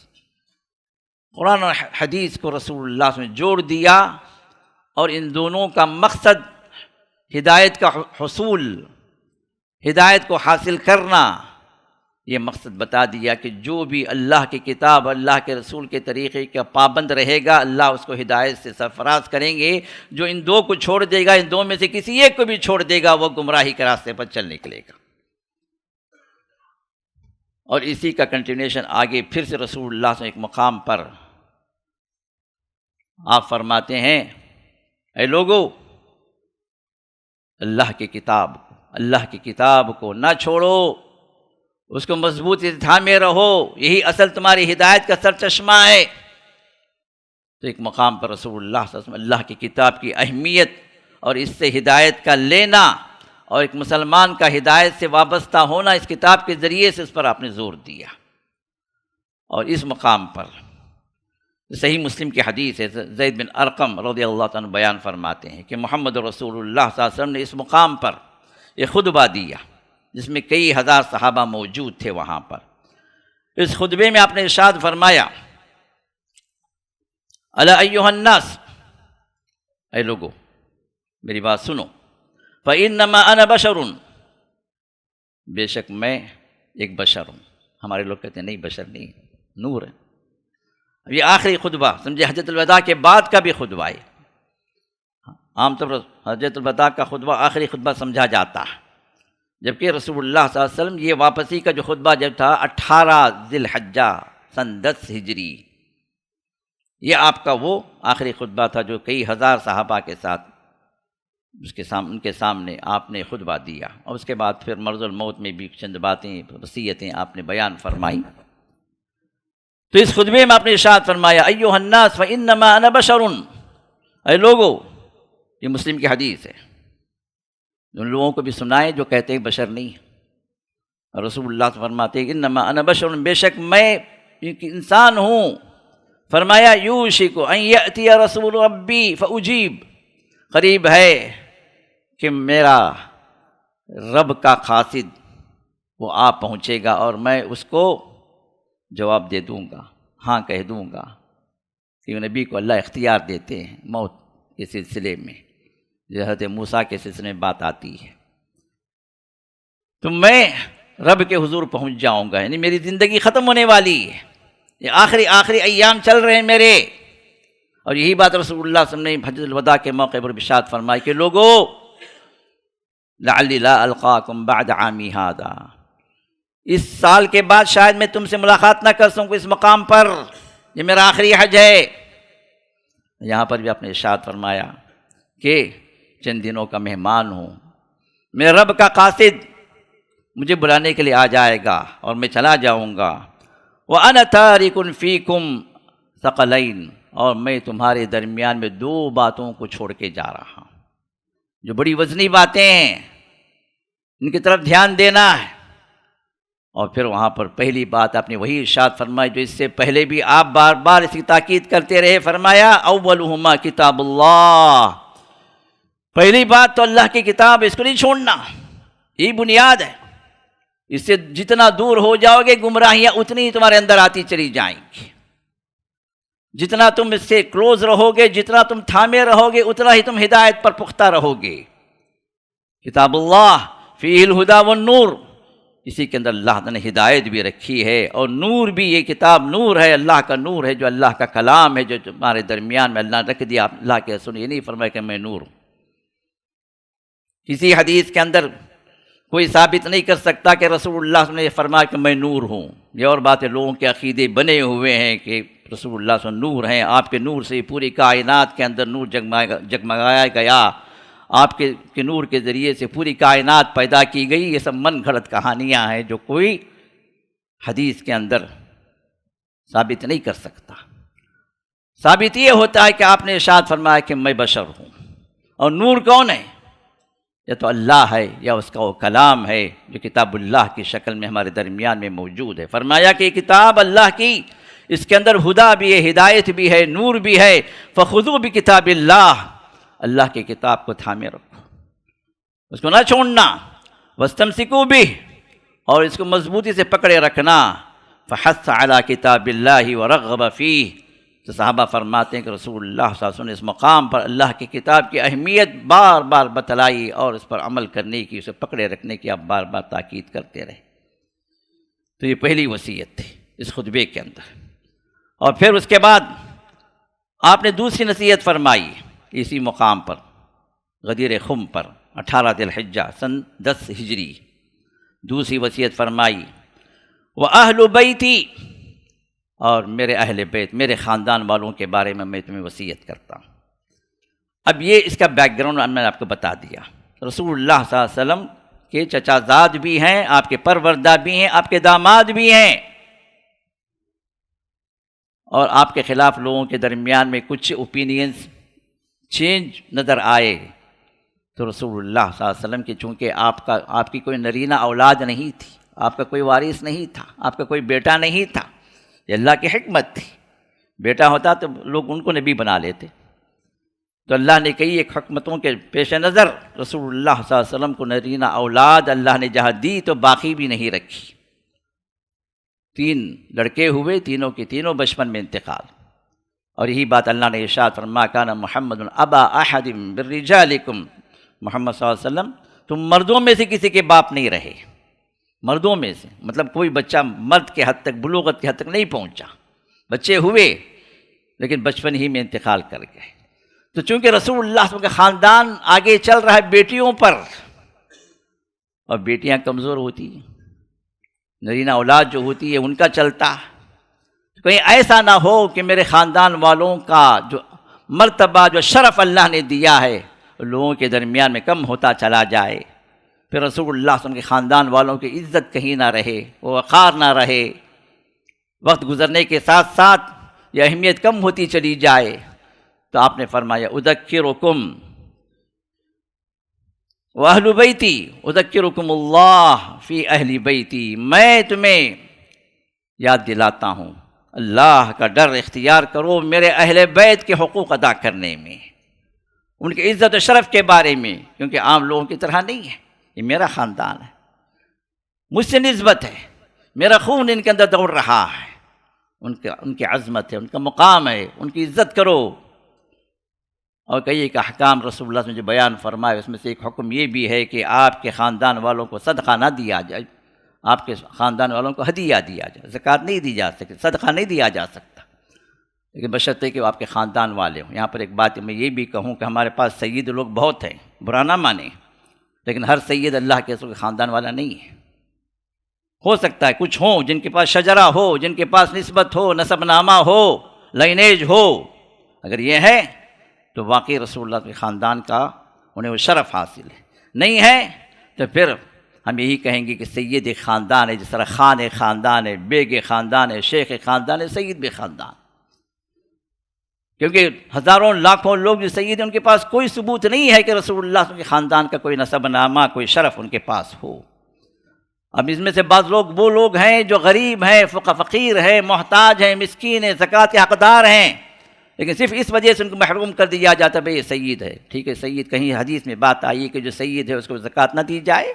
قرآن اور حدیث کو رسول اللہ صلی اللہ علیہ وسلم نے جوڑ دیا، اور ان دونوں کا مقصد ہدایت کا حصول، ہدایت کو حاصل کرنا، یہ مقصد بتا دیا کہ جو بھی اللہ کی کتاب، اللہ کے رسول کے طریقے کا پابند رہے گا، اللہ اس کو ہدایت سے سرفراز کریں گے۔ جو ان 2 کو چھوڑ دے گا، ان 2 میں سے کسی ایک کو بھی چھوڑ دے گا، وہ گمراہی کے راستے پر چل نکلے گا۔ اور اسی کا کنٹینیوشن آگے پھر سے رسول اللہ صلی اللہ علیہ وسلم ایک مقام پر آپ فرماتے ہیں، اے لوگو، اللہ کی کتاب کو نہ چھوڑو، اس کو مضبوطی سے تھامے رہو، یہی اصل تمہاری ہدایت کا سرچشمہ ہے۔ تو ایک مقام پر رسول اللہ صلی اللہ علیہ وسلم اللہ کی کتاب کی اہمیت اور اس سے ہدایت کا لینا، اور ایک مسلمان کا ہدایت سے وابستہ ہونا اس کتاب کے ذریعے سے، اس پر آپ نے زور دیا۔ اور اس مقام پر صحیح مسلم کی حدیث ہے، زید بن ارقم رضی اللہ تعالیٰ عنہ بیان فرماتے ہیں کہ محمد رسول اللہ صلی اللہ علیہ وسلم نے اس مقام پر ایک خطبہ دیا جس میں کئی ہزار صحابہ موجود تھے وہاں پر۔ اس خطبے میں آپ نے ارشاد فرمایا، الا ایھا الناس، اے لوگو میری بات سنو، فانما انا بشر، بے شک میں ایک بشر ہوں۔ ہمارے لوگ کہتے ہیں نہیں، بشر نہیں، نور ہے۔ اب یہ آخری خطبہ سمجھے حجۃ الوداع کے بعد کا بھی خطبہ ہے۔ عام طور پر حجۃ الوداع کا خطبہ آخری خطبہ سمجھا جاتا ہے، جبکہ رسول اللہ صلی اللہ علیہ وسلم یہ واپسی کا جو خطبہ جب تھا 18 ذی الحجہ سن 10 ہجری، یہ آپ کا وہ آخری خطبہ تھا جو کئی ہزار صحابہ کے ساتھ ان کے سامنے آپ نے خطبہ دیا، اور اس کے بعد پھر مرض الموت میں بھی چند باتیں، وصیتیں آپ نے بیان فرمائی۔ تو اس خطبے میں آپ نے ارشاد فرمایا، ایھا الناس فانما انا بشر، اے لوگو، یہ مسلم کی حدیث ہے، ان لوگوں کو بھی سنائیں جو کہتے ہیں بشر نہیں۔ اور رسول اللہ سے فرماتے ہیں انما انا بشر، بے شک میں ایک انسان ہوں۔ فرمایا یوشک ان یأتی رسول ربی فاجیب، قریب ہے کہ میرا رب کا قاصد وہ آ پہنچے گا، اور میں اس کو جواب دے دوں گا، ہاں کہہ دوں گا۔ کہ نبی کو اللہ اختیار دیتے ہیں موت کے سلسلے میں، جو حضرت موسیٰ کے سلسلے میں بات آتی ہے۔ تو میں رب کے حضور پہنچ جاؤں گا، یعنی میری زندگی ختم ہونے والی ہے، یہ آخری ایام چل رہے ہیں میرے۔ اور یہی بات رسول اللہ صلی اللہ علیہ وسلم نے حجۃ الوداع کے موقع پر ارشاد فرمائی کہ لوگو، لعلی لا القاکم بعد عامی ھذا، اس سال کے بعد شاید میں تم سے ملاقات نہ کر سکوں اس مقام پر، یہ میرا آخری حج ہے۔ یہاں پر بھی آپ نے ارشاد فرمایا کہ چند دنوں کا مہمان ہوں، میرے رب کا قاصد مجھے بلانے کے لیے آ جائے گا اور میں چلا جاؤں گا۔ وَأَنَا تَارِكٌ فِيكُمْ ثَقَلَيْنِ، اور میں تمہارے درمیان میں دو باتوں کو چھوڑ کے جا رہا ہوں جو بڑی وزنی باتیں ہیں، ان کی طرف دھیان دینا ہے۔ اور پھر وہاں پر پہلی بات آپ نے وہی ارشاد فرمائی جو اس سے پہلے بھی آپ بار بار اس کی تاکید کرتے رہے، فرمایا اولہما کتاب اللہ، پہلی بات تو اللہ کی کتاب، اس کو نہیں چھوڑنا، یہی بنیاد ہے۔ اس سے جتنا دور ہو جاؤ گے گمراہیاں اتنی ہی تمہارے اندر آتی چلی جائیں گی، جتنا تم اس سے کلوز رہو گے، جتنا تم تھامے رہو گے، اتنا ہی تم ہدایت پر پختہ رہو گے۔ کتاب اللہ فیہ الہدی والنور، اسی کے اندر اللہ نے ہدایت بھی رکھی ہے اور نور بھی، یہ کتاب نور ہے، اللہ کا نور ہے، جو اللہ کا کلام ہے، جو تمہارے درمیان میں اللہ نے رکھ دیا۔ اللہ کے رسول یہ نہیں فرمایا کہ میں نور ہوں۔ کسی حدیث کے اندر کوئی ثابت نہیں کر سکتا کہ رسول اللہ نے فرمایا کہ میں نور ہوں۔ یہ اور بات ہے، لوگوں کے عقیدے بنے ہوئے ہیں کہ رسول اللہ صلی اللہ علیہ وسلم نور ہیں، آپ کے نور سے پوری کائنات کے اندر نور جگمگایا گیا، آپ کے نور کے ذریعے سے پوری کائنات پیدا کی گئی۔ یہ سب من گھڑت کہانیاں ہیں جو کوئی حدیث کے اندر ثابت نہیں کر سکتا۔ ثابت یہ ہوتا ہے کہ آپ نے ارشاد فرمایا کہ میں بشر ہوں، اور نور کون ہے؟ یا تو اللہ ہے یا اس کا وہ کلام ہے جو کتاب اللہ کی شکل میں ہمارے درمیان میں موجود ہے۔ فرمایا کہ یہ کتاب اللہ کی، اس کے اندر ہدا بھی ہے، ہدایت بھی ہے، نور بھی ہے۔ فخذوا بکتاب اللہ، اللہ کی کتاب کو تھامے رکھو، اس کو نہ چھوڑنا۔ واستمسکوا بہ، اور اس کو مضبوطی سے پکڑے رکھنا۔ فحث علی کتاب اللہ ورغب فیہ، تو صحابہ فرماتے ہیں کہ رسول اللہ صلی اللہ علیہ وسلم نے اس مقام پر اللہ کی کتاب کی اہمیت بار بار بتلائی اور اس پر عمل کرنے کی، اسے پکڑے رکھنے کی آپ بار بار تاکید کرتے رہے۔ تو یہ پہلی وصیت تھی اس خطبے کے اندر۔ اور پھر اس کے بعد آپ نے دوسری نصیحت فرمائی اسی مقام پر، غدیر خم پر، 18 ذی الحجہ سن 10 ہجری، دوسری وصیت فرمائی وَأَهْلُ بَيْتِي، اور میرے اہل بیت، میرے خاندان والوں کے بارے میں تمہیں وصیت کرتا ہوں۔ اب یہ اس کا بیک گراؤنڈ میں نے آپ کو بتا دیا۔ رسول اللہ صلی اللہ علیہ وسلم کے چچا زاد بھی ہیں، آپ کے پروردہ بھی ہیں، آپ کے داماد بھی ہیں، اور آپ کے خلاف لوگوں کے درمیان میں کچھ اوپینینز چینج نظر آئے تو رسول اللہ صلی اللہ علیہ وسلم کی، چونکہ آپ کی کوئی نرینہ اولاد نہیں تھی، آپ کا کوئی وارث نہیں تھا، آپ کا کوئی بیٹا نہیں تھا، یہ اللہ کی حکمت تھی۔ بیٹا ہوتا تو لوگ ان کو نبی بنا لیتے، تو اللہ نے کئی ایک حکمتوں کے پیش نظر رسول اللہ صلی اللہ علیہ وسلم کو نرینہ اولاد اللہ نے جہاں دی تو باقی بھی نہیں رکھی۔ 3 لڑکے ہوئے، تینوں کے تینوں بچپن میں انتقال، اور یہی بات اللہ نے ارشاد فرمایا کان محمد ابا احد من رجالکم، محمد صلی اللہ علیہ وسلم تم مردوں میں سے کسی کے باپ نہیں رہے، مردوں میں سے مطلب کوئی بچہ مرد کے حد تک، بلوغت کے حد تک نہیں پہنچا، بچے ہوئے لیکن بچپن ہی میں انتقال کر گئے۔ تو چونکہ رسول اللہ صلی اللہ علیہ وسلم کا خاندان آگے چل رہا ہے بیٹیوں پر، اور بیٹیاں کمزور ہوتی ہیں، نرینہ اولاد جو ہوتی ہے ان کا چلتا، کہیں ایسا نہ ہو کہ میرے خاندان والوں کا جو مرتبہ، جو شرف اللہ نے دیا ہے لوگوں کے درمیان میں کم ہوتا چلا جائے، پھر رسول اللہ صلی اللہ علیہ وسلم کے خاندان والوں کی عزت کہیں نہ رہے، وہ وقار نہ رہے، وقت گزرنے کے ساتھ ساتھ یہ اہمیت کم ہوتی چلی جائے، تو آپ نے فرمایا اذکرکم واہل بیتی، اذکرکم اللہ فی اہل بیتی، میں تمہیں یاد دلاتا ہوں اللہ کا ڈر اختیار کرو میرے اہل بیت کے حقوق ادا کرنے میں، ان کی عزت و شرف کے بارے میں، کیونکہ عام لوگوں کی طرح نہیں ہے، یہ میرا خاندان ہے، مجھ سے نسبت ہے، میرا خون ان کے اندر دوڑ رہا ہے، ان کی عظمت ہے، ان کا مقام ہے، ان کی عزت کرو۔ اور کئی ایک احکام رسول اللہ صلی اللہ علیہ وسلم نے جو بیان فرمائے، اس میں سے ایک حکم یہ بھی ہے کہ آپ کے خاندان والوں کو صدقہ نہ دیا جائے، آپ کے خاندان والوں کو ہدیہ دیا جائے، زکوٰۃ نہیں دی جا سکتی، صدقہ نہیں دیا جا سکتا، لیکن بشرطے کہ وہ آپ کے خاندان والے ہوں۔ یہاں پر ایک بات میں یہ بھی کہوں کہ ہمارے پاس سید لوگ بہت ہیں، برا نہ مانیں، لیکن ہر سید اللہ کے رسول کے خاندان والا نہیں ہے۔ ہو سکتا ہے کچھ ہوں جن کے پاس شجرہ ہو، جن کے پاس نسبت ہو، نسب نامہ ہو، لائنیج ہو، اگر یہ ہے تو واقعی رسول اللہ کے خاندان کا انہیں وہ شرف حاصل ہے، نہیں ہے تو پھر ہم یہی کہیں گے کہ سید ایک خاندان ہے، جس طرح خان ایک خاندان ہے، بیگ ایک خاندان ہے، شیخ ایک خاندان ہے، سید بھی خاندان. کیونکہ ہزاروں لاکھوں لوگ جو سید ہیں ان کے پاس کوئی ثبوت نہیں ہے کہ رسول اللہ کے خاندان کا کوئی نسب نامہ، کوئی شرف ان کے پاس ہو. اب اس میں سے بعض لوگ وہ لوگ ہیں جو غریب ہیں، فقیر ہیں، محتاج ہیں، مسکین ہیں، زکوٰۃ کے حقدار ہیں، لیکن صرف اس وجہ سے ان کو محروم کر دیا جاتا ہے بھئی یہ سید ہے. ٹھیک ہے، سید، کہیں حدیث میں بات آئی ہے کہ جو سید ہے اس کو زکوٰۃ نہ دی جائے؟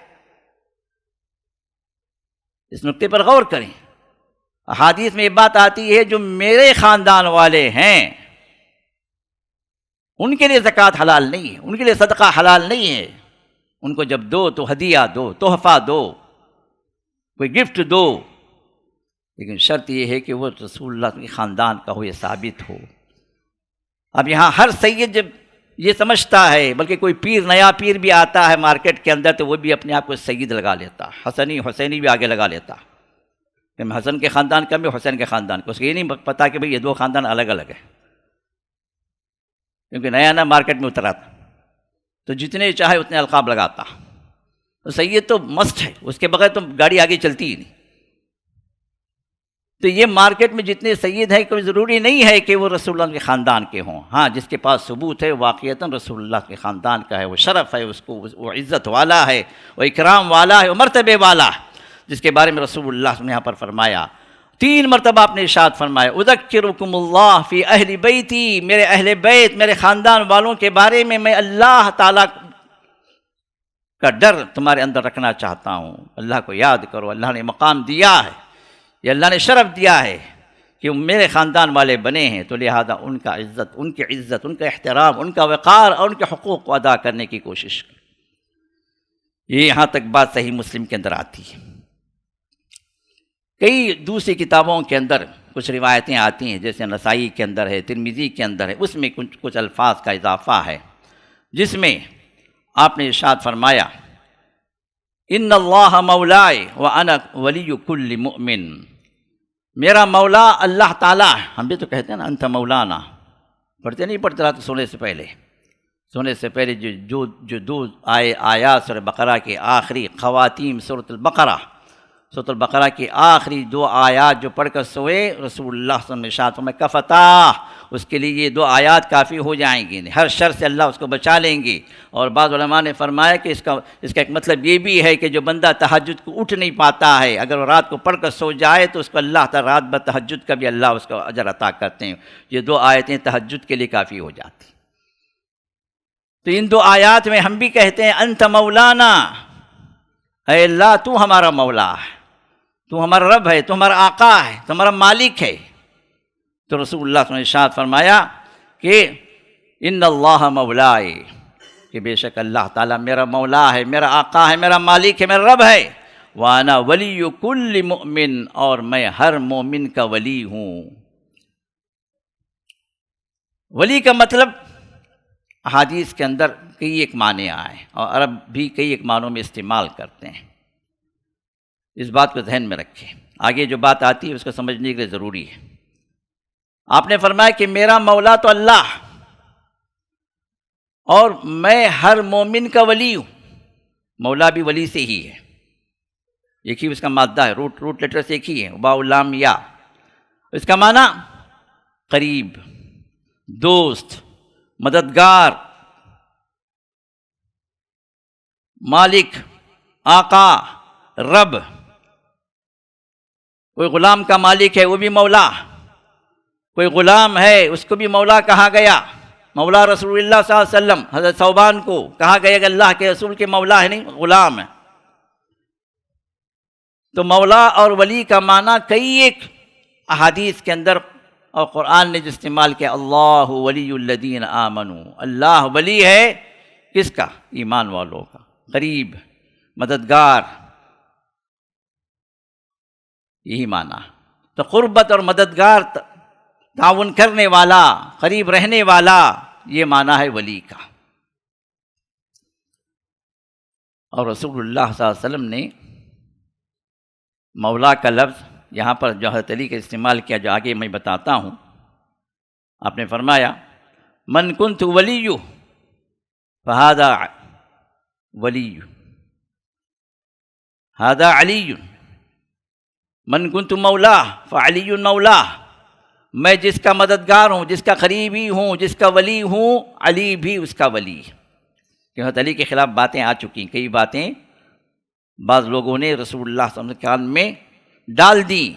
اس نقطے پر غور کریں. احادیث میں یہ بات آتی ہے جو میرے خاندان والے ہیں ان کے لیے زکوٰۃ حلال نہیں ہے، ان کے لیے صدقہ حلال نہیں ہے. ان کو جب دو تو ہدیہ دو، تحفہ دو، کوئی گفٹ دو، لیکن شرط یہ ہے کہ وہ رسول اللہ کے خاندان کا ہو، یہ ثابت ہو. اب یہاں ہر سید جب یہ سمجھتا ہے، بلکہ کوئی پیر، نیا پیر بھی آتا ہے مارکیٹ کے اندر تو وہ بھی اپنے آپ کو سید لگا لیتا، حسنی حسینی بھی آگے لگا لیتا کہ میں حسن کے خاندان کا بھی، حسین کے خاندان کو. اس کو یہ نہیں پتا کہ بھئی یہ دو خاندان الگ الگ ہیں، کیونکہ نیا نیا مارکیٹ میں اترا تھا تو جتنے چاہے اتنے القاب لگاتا. تو سید تو مست ہے، اس کے بغیر تو گاڑی آگے چلتی ہی نہیں. تو یہ مارکیٹ میں جتنے سید ہیں کوئی ضروری نہیں ہے کہ وہ رسول اللہ کے خاندان کے ہوں. ہاں، جس کے پاس ثبوت ہے واقعتاً رسول اللہ کے خاندان کا ہے، وہ شرف ہے، اس کو وہ عزت والا ہے، وہ اکرام والا ہے، وہ مرتبے والا ہے، جس کے بارے میں رسول اللہ نے یہاں پر فرمایا. 3 مرتبہ آپ نے ارشاد فرمایا، اذکرکم اللہ فی اہل بیتی، میرے اہل بیت، میرے خاندان والوں کے بارے میں میں اللہ تعالیٰ کا ڈر تمہارے اندر رکھنا چاہتا ہوں. اللہ کو یاد کرو، اللہ نے مقام دیا ہے، یہ اللہ نے شرف دیا ہے کہ وہ میرے خاندان والے بنے ہیں، تو لہذا ان کا عزت، ان کا احترام، ان کا وقار اور ان کے حقوق کو ادا کرنے کی کوشش کریں. یہ یہاں تک بات صحیح مسلم کے اندر آتی ہے. کئی دوسری کتابوں کے اندر کچھ روایتیں آتی ہیں، جیسے نسائی کے اندر ہے، ترمذی کے اندر ہے، اس میں کچھ الفاظ کا اضافہ ہے، جس میں آپ نے ارشاد فرمایا، ان اللہ مولائے وانا ولی کل مؤمن. میرا مولا اللہ تعالیٰ. ہم بھی تو کہتے ہیں نا انت مولانا، پڑھتے نہیں پڑھتے رہا تو سونے سے پہلے جو 2 آیات سورہ بقرہ کے آخری خواتیم سورۃ البقرہ کی آخری 2 آیات جو پڑھ کر سوئے، رسول اللہ صلی اللہ علیہ وسلم نے ارشاد فرمایا کفتا، اس کے لیے یہ 2 آیات کافی ہو جائیں گی، ہر شر سے اللہ اس کو بچا لیں گی. اور بعض علماء نے فرمایا کہ اس کا ایک مطلب یہ بھی ہے کہ جو بندہ تہجد کو اٹھ نہیں پاتا ہے، اگر وہ رات کو پڑھ کر سو جائے تو اس کو اللہ تعالیٰ رات بھر تہجد کا بھی اللہ اس کو اجر عطا کرتے ہیں. یہ 2 آیتیں تہجد کے لیے کافی ہو جاتی. تو ان 2 آیات میں ہم بھی کہتے ہیں انت مولانا، اے اللہ تو ہمارا مولا ہے، تو ہمارا رب ہے، تو ہمارا آقا ہے، تو ہمارا مالک ہے. تو رسول اللہ صلی اللہ علیہ وسلم نے ارشاد فرمایا کہ ان اللہ مولائے، کہ بے شک اللہ تعالیٰ میرا مولا ہے، میرا آقا ہے، میرا مالک ہے، میرا رب ہے. وانا ولی کل مؤمن، اور میں ہر مومن کا ولی ہوں. ولی کا مطلب احادیث کے اندر کئی ایک معنی آئے اور عرب بھی کئی ایک معنوں میں استعمال کرتے ہیں. اس بات کو ذہن میں رکھیں، آگے جو بات آتی ہے اس کو سمجھنے کے لیے ضروری ہے. آپ نے فرمایا کہ میرا مولا تو اللہ، اور میں ہر مومن کا ولی ہوں. مولا بھی ولی سے ہی ہے، ایک ہی اس کا مادہ ہے، روٹ لیٹر سے ایک ہی ہے، باء لام یا. اس کا معنی قریب، دوست، مددگار، مالک، آقا، رب. کوئی غلام کا مالک ہے وہ بھی مولا، کوئی غلام ہے اس کو بھی مولا کہا گیا. مولا رسول اللہ صلی اللہ علیہ وسلم حضرت ثوبان کو کہا گیا کہ اللہ کے رسول کے مولا ہے، نہیں غلام ہے. تو مولا اور ولی کا معنی کئی ایک احادیث کے اندر اور قرآن نے جو استعمال کیا، اللہ ولی الذین آمنوا، اللہ ولی ہے کس کا؟ ایمان والوں کا، قریب، مددگار، یہی معنی. تو قربت اور مددگار، تعاون کرنے والا، قریب رہنے والا، یہ معنی ہے ولی کا. اور رسول اللہ صلی اللہ علیہ وسلم نے مولا کا لفظ یہاں پر جو حضرت علی کا استعمال کیا، جو آگے میں بتاتا ہوں. آپ نے فرمایا من کنت ولی فہذا ولی، ھذا علی من کنت مولاہ فعلی مولاہ، میں جس کا مددگار ہوں، جس کا قریبی ہوں، جس کا ولی ہوں، علی بھی اس کا ولی۔ کہ حضرت علی کے خلاف باتیں آ چکی ہیں، کئی باتیں بعض لوگوں نے رسول اللہ صلی اللہ علیہ وسلم کے کان میں ڈال دی،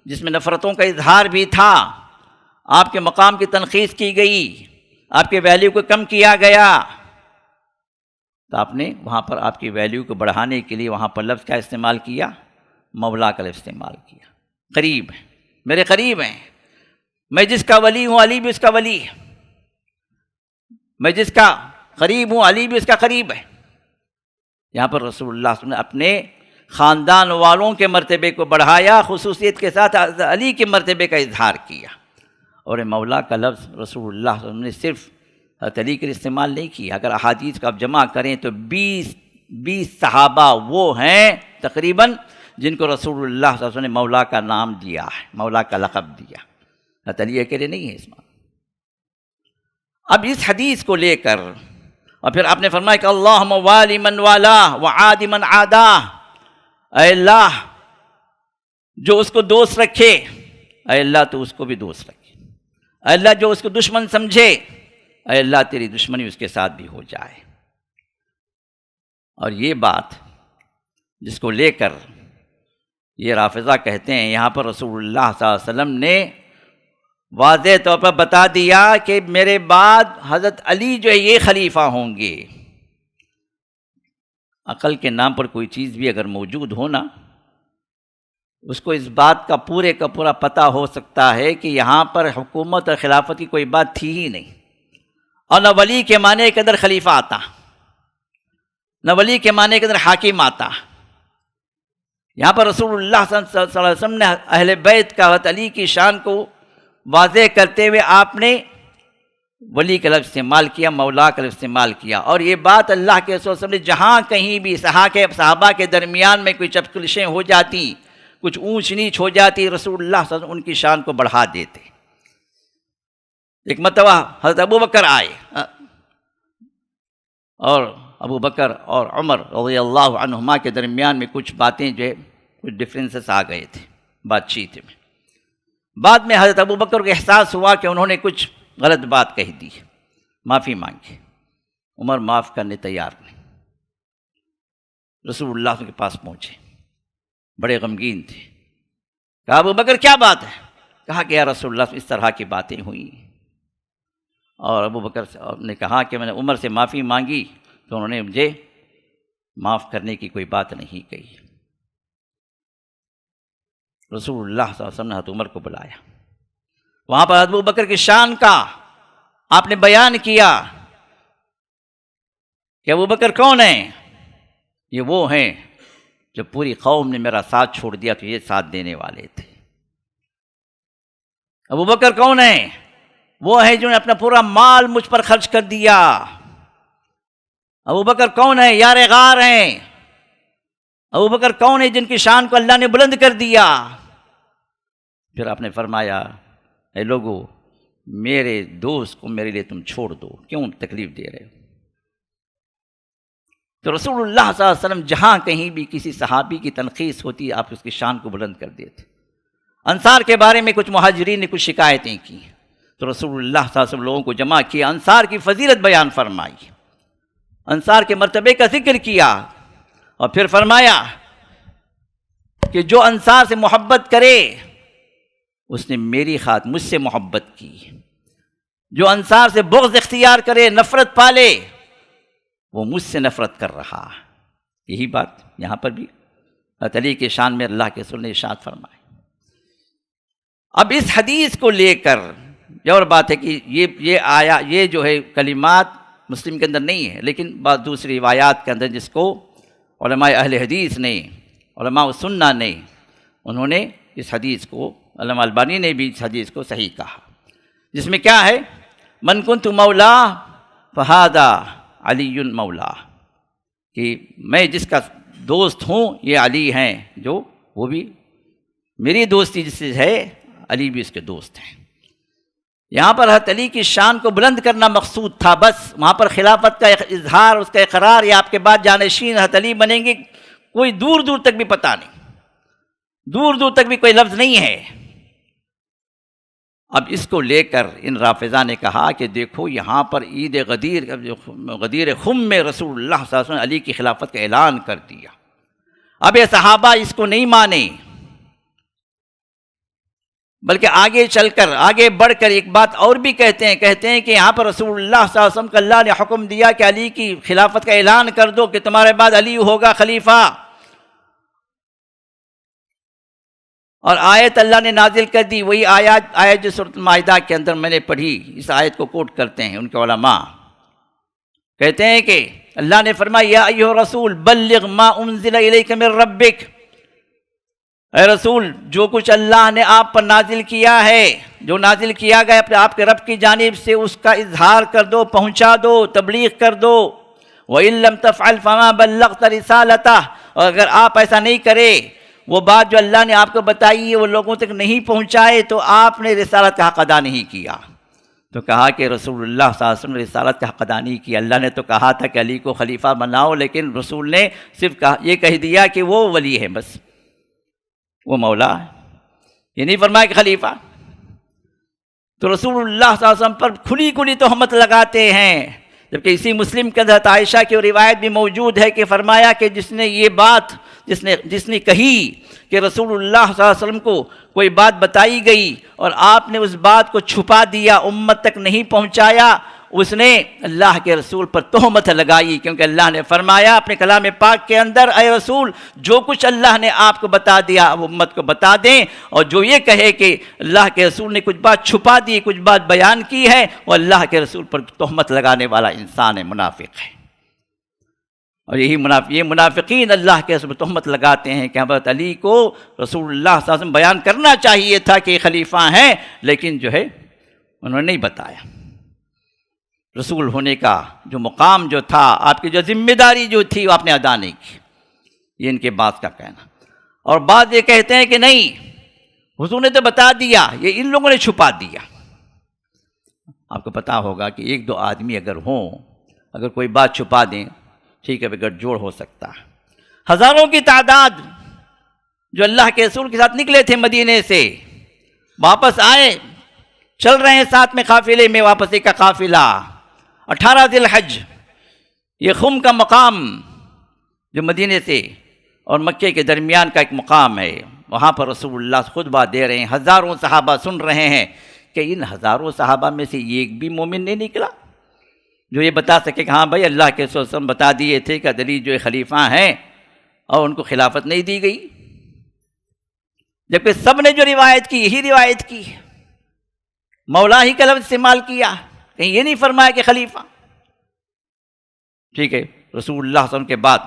جس میں نفرتوں کا اظہار بھی تھا، آپ کے مقام کی تنقید کی گئی، آپ کے ویلیو کو کم کیا گیا۔ تو آپ نے وہاں پر آپ کی ویلیو کو بڑھانے کے لیے وہاں پر لفظ کا استعمال کیا؟ مولا کا لفظ استعمال کیا۔ قریب ہیں، میرے قریب ہیں، میں جس کا ولی ہوں علی بھی اس کا ولی ہے، میں جس کا قریب ہوں علی بھی اس کا قریب ہے۔ یہاں پر رسول اللہ صلی اللہ علیہ وسلم نے اپنے خاندان والوں کے مرتبے کو بڑھایا، خصوصیت کے ساتھ علی کے مرتبے کا اظہار کیا۔ اور مولا کا لفظ رسول اللہ صلی اللہ علیہ وسلم نے صرف حضرت علی کے لیے استعمال نہیں کیا۔ اگر احادیث کو آپ جمع کریں تو 20 صحابہ وہ ہیں تقریباً جن کو رسول اللہ صلی اللہ علیہ وسلم نے مولا کا نام دیا ہے، مولا کا لقب دیا۔ حضرت علی اکیلے نہیں ہے اس میں۔ اب اس حدیث کو لے کر اور پھر آپ نے فرمایا کہ اللہم والی من والا وعادی من عادا، اے اللہ جو اس کو دوست رکھے، اے اللہ تو اس کو بھی دوست رکھے، اے اللہ جو اس کو دشمن سمجھے، اے اللہ تیری دشمنی اس کے ساتھ بھی ہو جائے۔ اور یہ بات جس کو لے کر یہ رافضہ کہتے ہیں، یہاں پر رسول اللہ صلی اللہ علیہ وسلم نے واضح طور پر بتا دیا کہ میرے بعد حضرت علی جو ہے یہ خلیفہ ہوں گے۔ عقل کے نام پر کوئی چیز بھی اگر موجود ہو نا، اس کو اس بات کا پورے کا پورا پتہ ہو سکتا ہے کہ یہاں پر حکومت اور خلافت کی کوئی بات تھی ہی نہیں، اور نہ ولی کے معنی کے اندر خلیفہ آتا، نہ ولی کے معنی کے اندر حاکم آتا۔ یہاں پر رسول اللہ صلی اللہ علیہ وسلم نے اہل بیت کا حضرت علی کی شان کو واضح کرتے ہوئے آپ نے ولی کا لفظ استعمال کیا، مولا کا لفظ استعمال کیا۔ اور یہ بات اللہ کے رسول صلی اللہ علیہ وسلم نے جہاں کہیں بھی صحابہ کے درمیان میں کوئی چپکلشیں ہو جاتی، کچھ اونچ نیچ ہو جاتی، رسول اللہ صلی اللہ علیہ وسلم ان کی شان کو بڑھا دیتے۔ ایک مرتبہ حضرت ابو بکر آئے اور ابو بکر اور عمر رضی اللہ عنہما کے درمیان میں کچھ باتیں جو ہے کچھ ڈفرینسز آ گئے تھے بات چیت میں۔ بعد میں حضرت ابو بکر کو احساس ہوا کہ انہوں نے کچھ غلط بات کہہ دی، معافی مانگی۔ عمر معاف کرنے تیار نہیں، رسول اللہ کے پاس پہنچے، بڑے غمگین تھے۔ کہا ابو بکر کیا بات ہے؟ کہا کہ یا رسول اللہ اس طرح کی باتیں ہوئیں۔ اور ابو بکر نے کہا کہ میں نے عمر سے معافی مانگی تو انہوں نے مجھے معاف کرنے کی کوئی بات نہیں کہی۔ رسول اللہ صلی اللہ علیہ وسلم نے حضرت عمر کو بلایا، وہاں پر ابو بکر کی شان کا آپ نے بیان کیا کہ ابو بکر کون ہیں؟ یہ وہ ہیں جب پوری قوم نے میرا ساتھ چھوڑ دیا تو یہ ساتھ دینے والے تھے۔ ابو بکر کون ہیں؟ وہ ہیں جنہوں نے اپنا پورا مال مجھ پر خرچ کر دیا۔ ابو بکر کون ہیں؟ یار غار ہیں۔ ابو بکر کون ہیں جن کی شان کو اللہ نے بلند کر دیا؟ پھر آپ نے فرمایا اے لوگو میرے دوست کو میرے لیے تم چھوڑ دو، کیوں تکلیف دے رہے ہو؟ تو رسول اللہ صلی اللہ علیہ وسلم جہاں کہیں بھی کسی صحابی کی تنقید ہوتی آپ اس کی شان کو بلند کر دیتے۔ انصار کے بارے میں کچھ مہاجرین نے کچھ شکایتیں کی تو رسول اللہ صلی اللہ علیہ وسلم لوگوں کو جمع کیا، انصار کی فضیلت بیان فرمائی، انصار کے مرتبے کا ذکر کیا، اور پھر فرمایا کہ جو انصار سے محبت کرے اس نے میری خاطر مجھ سے محبت کی، جو انصار سے بغض اختیار کرے، نفرت پالے، وہ مجھ سے نفرت کر رہا۔ یہی بات یہاں پر بھی حضرت علی کے شان میں اللہ کے رسول نے ارشاد فرمایا۔ اب اس حدیث کو لے کر یہ اور بات ہے کہ یہ جو ہے کلمات مسلم کے اندر نہیں ہے، لیکن بعض دوسری روایات کے اندر جس کو علماء اہل حدیث نے، علماء السنہ نے، انہوں نے اس حدیث کو، علامہ البانی نے بھی اس حدیث کو صحیح کہا، جس میں کیا ہے من کنت مولا فہذا علی مولا، کہ میں جس کا دوست ہوں یہ علی ہیں، جو وہ بھی میری دوستی جس سے ہے علی بھی اس کے دوست ہیں۔ یہاں پر حضرت علی کی شان کو بلند کرنا مقصود تھا، بس وہاں پر خلافت کا اظہار، اس کا اقرار، یا آپ کے بعد جانشین حضرت علی بنیں گے، کوئی دور دور تک بھی پتہ نہیں، دور دور تک بھی کوئی لفظ نہیں ہے۔ اب اس کو لے کر ان رافضہ نے کہا کہ دیکھو یہاں پر عید غدیر خم میں رسول اللہ صلی اللہ علیہ وسلم نے علی کی خلافت کا اعلان کر دیا۔ اب یہ صحابہ اس کو نہیں مانے، بلکہ آگے چل کر آگے بڑھ کر ایک بات اور بھی کہتے ہیں کہ یہاں پر رسول اللہ صلی اللہ علیہ وسلم کو اللہ نے حکم دیا کہ علی کی خلافت کا اعلان کر دو کہ تمہارے بعد علی ہوگا خلیفہ، اور آیت اللہ نے نازل کر دی، وہی آیت جو سورۃ المائدہ کے اندر میں نے پڑھی، اس آیت کو کوٹ کرتے ہیں ان کے علماء، کہتے ہیں کہ اللہ نے فرمایا یا ایھا الرسول بلغ ما انزل الیک من ربک، اے رسول جو کچھ اللہ نے آپ پر نازل کیا ہے، جو نازل کیا گیا اپنے آپ کے رب کی جانب سے، اس کا اظہار کر دو، پہنچا دو، تبلیغ کر دو۔ وَإِن لَّمْ تَفْعَلْ فَمَا بَلَّغْتَ رِسَالَتَهُ، اور اگر آپ ایسا نہیں کرے، وہ بات جو اللہ نے آپ کو بتائی ہے وہ لوگوں تک نہیں پہنچائے، تو آپ نے رسالت کا حق ادا نہیں کیا۔ تو کہا کہ رسول اللہ صلی اللہ علیہ وسلم نے رسالت کا حق ادا نہیں کیا۔ اللہ نے تو کہا تھا کہ علی کو خلیفہ بناؤ، لیکن رسول نے صرف یہ کہہ دیا کہ وہ ولی ہے، بس وہ مولا ہے، یہ نہیں فرمایا کہ خلیفہ۔ تو رسول اللہ صلی اللہ علیہ وسلم پر کھلی کھلی تہمت لگاتے ہیں، جبکہ اسی مسلم کے اندر عائشہ کی روایت بھی موجود ہے کہ فرمایا کہ جس نے یہ بات جس نے کہی کہ رسول اللہ صلی اللہ علیہ وسلم کو کوئی بات بتائی گئی اور آپ نے اس بات کو چھپا دیا، امت تک نہیں پہنچایا، اس نے اللہ کے رسول پر تہمت لگائی، کیونکہ اللہ نے فرمایا اپنے کلام پاک کے اندر اے رسول جو کچھ اللہ نے آپ کو بتا دیا اب امت کو بتا دیں، اور جو یہ کہے کہ اللہ کے رسول نے کچھ بات چھپا دی، کچھ بات بیان کی ہے، وہ اللہ کے رسول پر تہمت لگانے والا انسان ہے، منافق ہے۔ اور یہ منافقین اللہ کے رسول پر تہمت لگاتے ہیں کہ حضرت علی کو رسول اللہ صلی اللہ علیہ وسلم بیان کرنا چاہیے تھا کہ یہ خلیفہ ہیں، لیکن جو ہے انہوں نے نہیں بتایا۔ رسول ہونے کا جو مقام جو تھا، آپ کی جو ذمہ داری جو تھی، وہ آپ نے ادا نہیں کی، یہ ان کے بعض کا کہنا۔ اور بعض یہ کہتے ہیں کہ نہیں، حضور نے تو بتا دیا، یہ ان لوگوں نے چھپا دیا۔ آپ کو پتا ہوگا کہ ایک دو آدمی اگر ہوں، اگر کوئی بات چھپا دیں، ٹھیک ہے، گٹھ جوڑ ہو سکتا ہے۔ ہزاروں کی تعداد جو اللہ کے رسول کے ساتھ نکلے تھے مدینے سے، واپس آئے، چل رہے ہیں ساتھ میں قافلے میں، واپسی کا قافلہ، 18 ذی الحج، یہ خم کا مقام جو مدینے سے اور مکے کے درمیان کا ایک مقام ہے، وہاں پر رسول اللہ خطبہ دے رہے ہیں، ہزاروں صحابہ سن رہے ہیں، کہ ان ہزاروں صحابہ میں سے ایک بھی مومن نہیں نکلا جو یہ بتا سکے کہ ہاں بھائی اللہ کے رسول صلی اللہ علیہ وسلم بتا دیے تھے کہ علی جو خلیفہ ہیں اور ان کو خلافت نہیں دی گئی، جبکہ سب نے جو روایت کی یہی روایت کی، مولا ہی کا لفظ استعمال کیا، کہیں یہ نہیں فرمایا کہ خلیفہ۔ ٹھیک ہے، رسول اللہ صلی اللہ علیہ وسلم کے بعد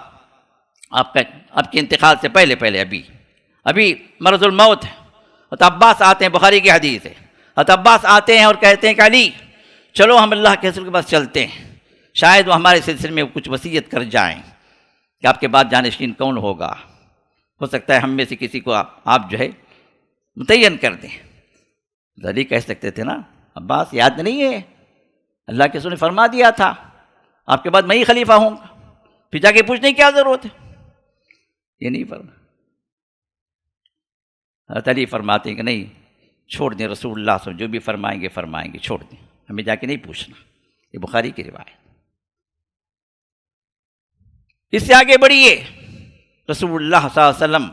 آپ کے انتقال سے پہلے ابھی مرض الموت ہے، حضرت عباس آتے ہیں، بخاری کی حدیث ہے، حضرت عباس آتے ہیں اور کہتے ہیں کہ علی چلو ہم اللہ کے رسول کے پاس چلتے ہیں، شاید وہ ہمارے سلسلے میں کچھ وصیت کر جائیں کہ آپ کے بعد جانشین کون ہوگا، ہو سکتا ہے ہم میں سے کسی کو آپ جو ہے متعین کر دیں۔ علی کہہ سکتے تھے نا، عباس یاد نہیں ہے، اللہ کے رسول نے فرما دیا تھا آپ کے بعد میں ہی خلیفہ ہوں گا، پھر جا کے پوچھنے کی کیا ضرورت ہے، یہ نہیں فرما۔ حضرت علی فرماتے ہیں کہ نہیں، چھوڑ دیں، رسول اللہ صلی اللہ علیہ وسلم جو بھی فرمائیں گے چھوڑ دیں، ہمیں جا کے نہیں پوچھنا، یہ بخاری کی روایت۔ اس سے آگے بڑھیے، رسول اللہ صلی اللہ علیہ وسلم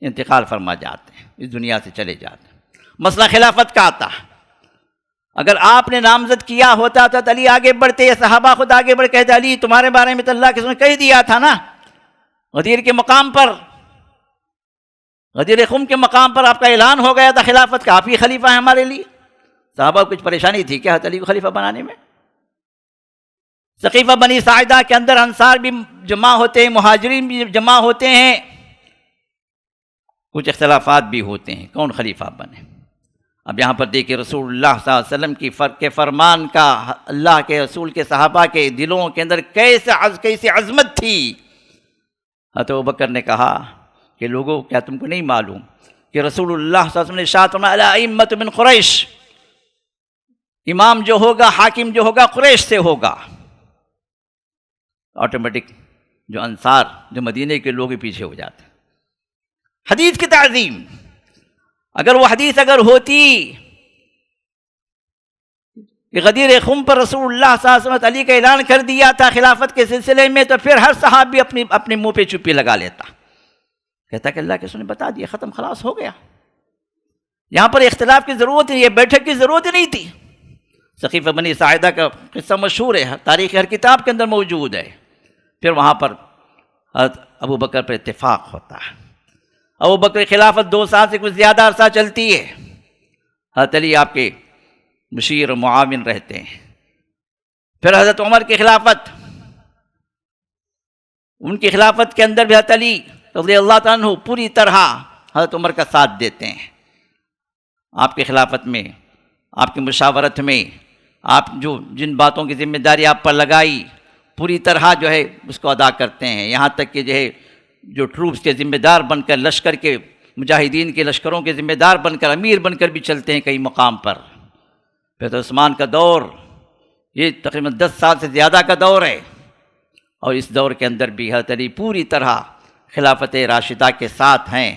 انتقال فرما جاتے ہیں، اس دنیا سے چلے جاتے ہیں، مسئلہ خلافت کا آتا ہے۔ اگر آپ نے نامزد کیا ہوتا تو علی آگے بڑھتے، یا صحابہ خود آگے بڑھ کہتے علی تمہارے بارے میں تو اللہ کے رسول نے کہہ دیا تھا نا، غدیر کے مقام پر، غدیر خم کے مقام پر آپ کا اعلان ہو گیا تھا خلافت کا، آپ ہی خلیفہ ہیں ہمارے لیے۔ صحابہ کو کچھ پریشانی تھی کیا علی کو خلیفہ بنانے میں؟ ثقیفہ بنی ساعدہ کے اندر انصار بھی جمع ہوتے ہیں، مہاجرین بھی جمع ہوتے ہیں، کچھ اختلافات بھی ہوتے ہیں کون خلیفہ بنے۔ اب یہاں پر دیکھیں رسول اللہ صلی اللہ علیہ وسلم کی فرمان کا اللہ کے رسول کے صحابہ کے دلوں کے اندر کیسے عظمت تھی۔ حضرت ابوبکر نے کہا کہ لوگوں کیا تم کو نہیں معلوم کہ رسول اللہ صلی اللہ علیہ وسلم نے ارشاد فرمایا ائمۃ من قریش، امام جو ہوگا، حاکم جو ہوگا قریش سے ہوگا۔ آٹومیٹک جو انصار جو مدینے کے لوگ پیچھے ہو جاتے. حدیث کی تعظیم، اگر وہ حدیث اگر ہوتی کہ غدیر خم پر رسول اللہ صلی اللہ علیہ وسلم علی کا اعلان کر دیا تھا خلافت کے سلسلے میں، تو پھر ہر صحابی اپنے منہ پہ چپی لگا لیتا، کہتا کہ اللہ کے رسول نے بتا دیا، ختم خلاص ہو گیا، یہاں پر اختلاف کی ضرورت نہیں، یہ بیٹھک کی ضرورت ہی نہیں تھی. سقیفہ بنی ساعدہ کا قصہ مشہور ہے، تاریخ ہر کتاب کے اندر موجود ہے. پھر وہاں پر حضرت ابو بکر پر اتفاق ہوتا ہے. ابو بکر کی خلافت 2 سال سے کچھ زیادہ عرصہ چلتی ہے. حضرت علی آپ کے مشیر و معاون رہتے ہیں. پھر حضرت عمر کی خلافت، ان کی خلافت کے اندر بھی حضرت علی رضی اللہ تعالیٰ عنہ پوری طرح حضرت عمر کا ساتھ دیتے ہیں. آپ کی خلافت میں، آپ کی مشاورت میں، آپ جو جن باتوں کی ذمہ داری آپ پر لگائی پوری طرح جو ہے اس کو ادا کرتے ہیں. یہاں تک کہ جو ہے جو ٹروپس کے ذمہ دار بن کر، لشکر کے مجاہدین کے لشکروں کے ذمہ دار بن کر، امیر بن کر بھی چلتے ہیں کئی مقام پر. پھر عثمان کا دور، یہ تقریباً 10 سال سے زیادہ کا دور ہے، اور اس دور کے اندر بھی حضرت علی پوری طرح خلافت راشدہ کے ساتھ ہیں.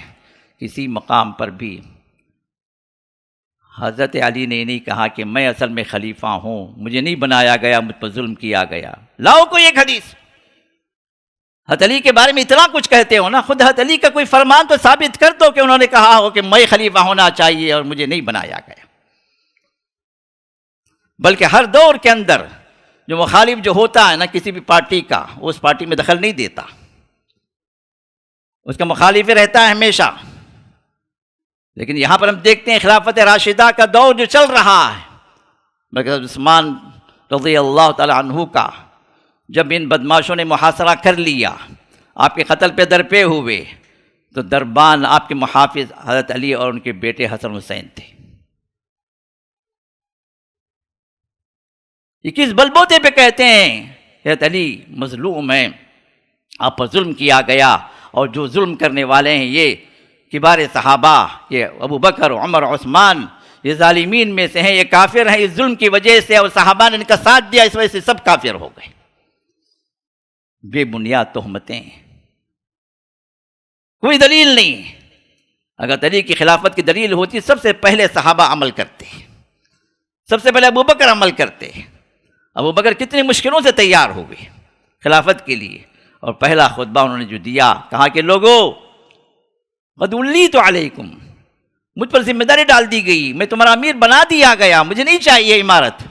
کسی مقام پر بھی حضرت علی نے نہیں کہا کہ میں اصل میں خلیفہ ہوں، مجھے نہیں بنایا گیا، مجھ پر ظلم کیا گیا. لاؤ کوئی ایک حدیث. حضرت علی کے بارے میں اتنا کچھ کہتے ہو نا، خود حضرت علی کا کوئی فرمان تو ثابت کر دو کہ انہوں نے کہا ہو کہ میں خلیفہ ہونا چاہیے اور مجھے نہیں بنایا گیا. بلکہ ہر دور کے اندر جو مخالف جو ہوتا ہے نا کسی بھی پارٹی کا، وہ اس پارٹی میں دخل نہیں دیتا، اس کا مخالف ہی رہتا ہے ہمیشہ. لیکن یہاں پر ہم دیکھتے ہیں خلافت راشدہ کا دور جو چل رہا ہے، بلکہ عثمان رضی اللہ تعالی عنہ کا جب ان بدماشوں نے محاصرہ کر لیا، آپ کے قتل پہ درپے ہوئے، تو دربان آپ کے محافظ حضرت علی اور ان کے بیٹے حسن حسین تھے. یہ کس بل بوتے پہ کہتے ہیں حضرت علی مظلوم ہیں، آپ پر ظلم کیا گیا، اور جو ظلم کرنے والے ہیں یہ کبار صحابہ، یہ ابو بکر، عمر، عثمان، یہ ظالمین میں سے ہیں، یہ کافر ہیں اس ظلم کی وجہ سے، اور صحابہ نے ان کا ساتھ دیا، اس وجہ سے سب کافر ہو گئے. بے بنیاد تہمتیں، کوئی دلیل نہیں. اگر دلیل کی خلافت کی دلیل ہوتی سب سے پہلے صحابہ عمل کرتے، سب سے پہلے ابو بکر عمل کرتے. ابو بکر کتنی مشکلوں سے تیار ہوئے خلافت کے لیے، اور پہلا خطبہ انہوں نے جو دیا، کہا کہ لوگو قد ولیت علیکم، مجھ پر ذمہ داری ڈال دی گئی، میں تمہارا امیر بنا دیا گیا، مجھے نہیں چاہیے عمارت.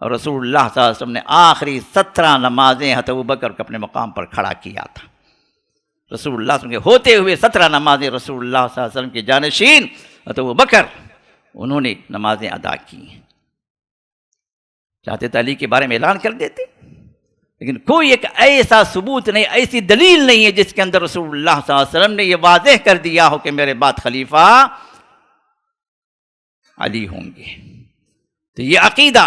اور رسول اللہ صلی اللہ علیہ وسلم نے آخری 17 نمازیں حضرت ابو بکر کو اپنے مقام پر کھڑا کیا تھا. رسول اللہ صلی اللہ علیہ وسلم کے ہوتے ہوئے 17 نمازیں رسول اللہ صلی اللہ علیہ وسلم کے جانشین حضرت ابو بکر انہوں نے نمازیں ادا کی. چاہتے تو علی کے بارے میں اعلان کر دیتے، لیکن کوئی ایک ایسا ثبوت نہیں، ایسی دلیل نہیں ہے جس کے اندر رسول اللہ صلی اللہ علیہ وسلم نے یہ واضح کر دیا ہو کہ میرے بعد خلیفہ علی ہوں گے. تو یہ عقیدہ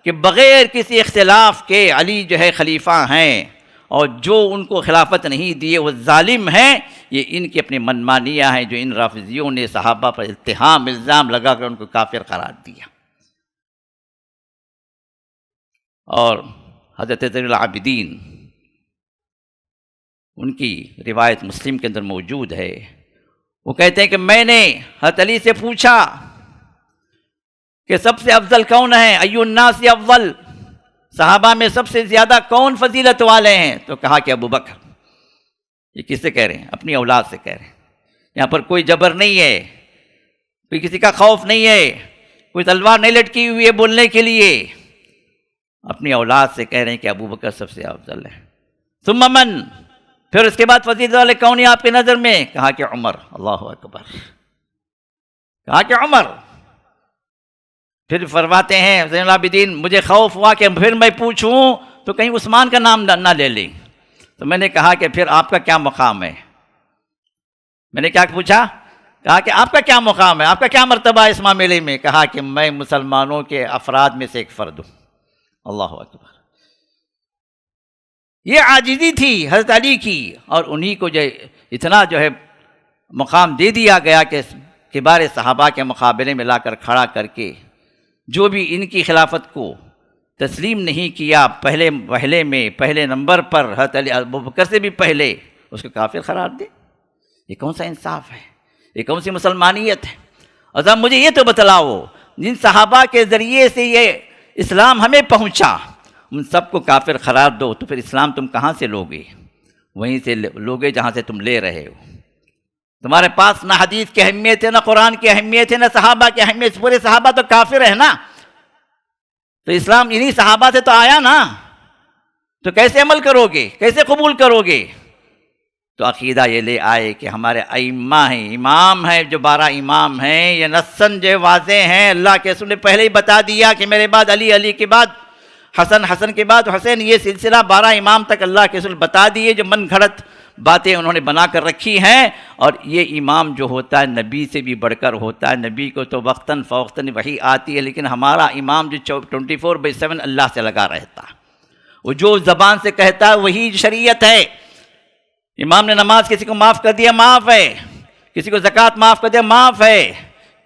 کہ بغیر کسی اختلاف کے علی جو ہے خلیفہ ہیں، اور جو ان کو خلافت نہیں دیے وہ ظالم ہیں، یہ ان کی اپنی منمانیاں ہیں جو ان رافضیوں نے صحابہ پر اتہام الزام لگا کر ان کو کافر قرار دیا. اور حضرت زین العابدین، ان کی روایت مسلم کے اندر موجود ہے، وہ کہتے ہیں کہ میں نے حضرت علی سے پوچھا کہ سب سے افضل کون ہے، ای الناس افضل، صحابہ میں سب سے زیادہ کون فضیلت والے ہیں؟ تو کہا کہ ابو بکر. یہ کس سے کہہ رہے ہیں؟ اپنی اولاد سے کہہ رہے ہیں. یہاں پر کوئی جبر نہیں ہے، کوئی کسی کا خوف نہیں ہے، کوئی تلوار نہیں لٹکی ہوئی ہے بولنے کے لیے. اپنی اولاد سے کہہ رہے ہیں کہ ابو بکر سب سے افضل ہے. ثم من، پھر اس کے بعد فضیلت والے کون ہیں آپ کی نظر میں؟ کہا کہ عمر. اللہ اکبر، کہا کہ عمر. پھر فرماتے ہیں زین العابدین مجھے خوف ہوا کہ پھر میں پوچھوں تو کہیں عثمان کا نام نہ لے لیں. تو میں نے کہا کہ پھر آپ کا کیا مقام ہے؟ میں نے کیا پوچھا؟ کہا کہ آپ کا کیا مقام ہے، آپ کا کیا مرتبہ ہے اس معاملے میں؟ کہا کہ میں مسلمانوں کے افراد میں سے ایک فرد ہوں. اللہ اکبر. یہ عاجزی تھی حضرت علی کی، اور انہی کو جو اتنا جو ہے مقام دے دیا گیا کہ کبار صحابہ کے مقابلے میں لا کر کھڑا کر کے جو بھی ان کی خلافت کو تسلیم نہیں کیا پہلے نمبر پر حضرت علی ابوبکر سے بھی پہلے، اس کو کافر قرار دے؟ یہ کون سا انصاف ہے؟ یہ کون سی مسلمانیت ہے؟ اور مجھے یہ تو بتلاؤ، جن صحابہ کے ذریعے سے یہ اسلام ہمیں پہنچا، ان سب کو کافر قرار دو تو پھر اسلام تم کہاں سے لوگے؟ وہیں سے لوگے جہاں سے تم لے رہے ہو۔ تمہارے پاس نہ حدیث کی اہمیت ہے، نہ قرآن کی اہمیت ہے، نہ صحابہ کی اہمیت۔ پورے صحابہ تو کافر ہے نا، تو اسلام انہی صحابہ سے تو آیا نا، تو کیسے عمل کرو گے؟ کیسے قبول کرو گے؟ تو عقیدہ یہ لے آئے کہ ہمارے ائمہ ہیں، امام ہیں، جو 12 امام ہیں، یہ نصاً جو واضح ہیں۔ اللہ کے رسول نے پہلے ہی بتا دیا کہ میرے بعد علی، علی کے بعد حسن، حسن کے بعد حسین، یہ سلسلہ 12 امام تک اللہ کے رسول بتا دیے، جو من گھڑت باتیں انہوں نے بنا کر رکھی ہیں۔ اور یہ امام جو ہوتا ہے نبی سے بھی بڑھ کر ہوتا ہے۔ نبی کو تو وقتاً فوقتاً وحی آتی ہے، لیکن ہمارا امام جو 24/7 اللہ سے لگا رہتا ہے، وہ جو زبان سے کہتا ہے وہی شریعت ہے۔ امام نے نماز کسی کو معاف کر دیا، معاف ہے۔ کسی کو زکوٰۃ معاف کر دیا، معاف ہے۔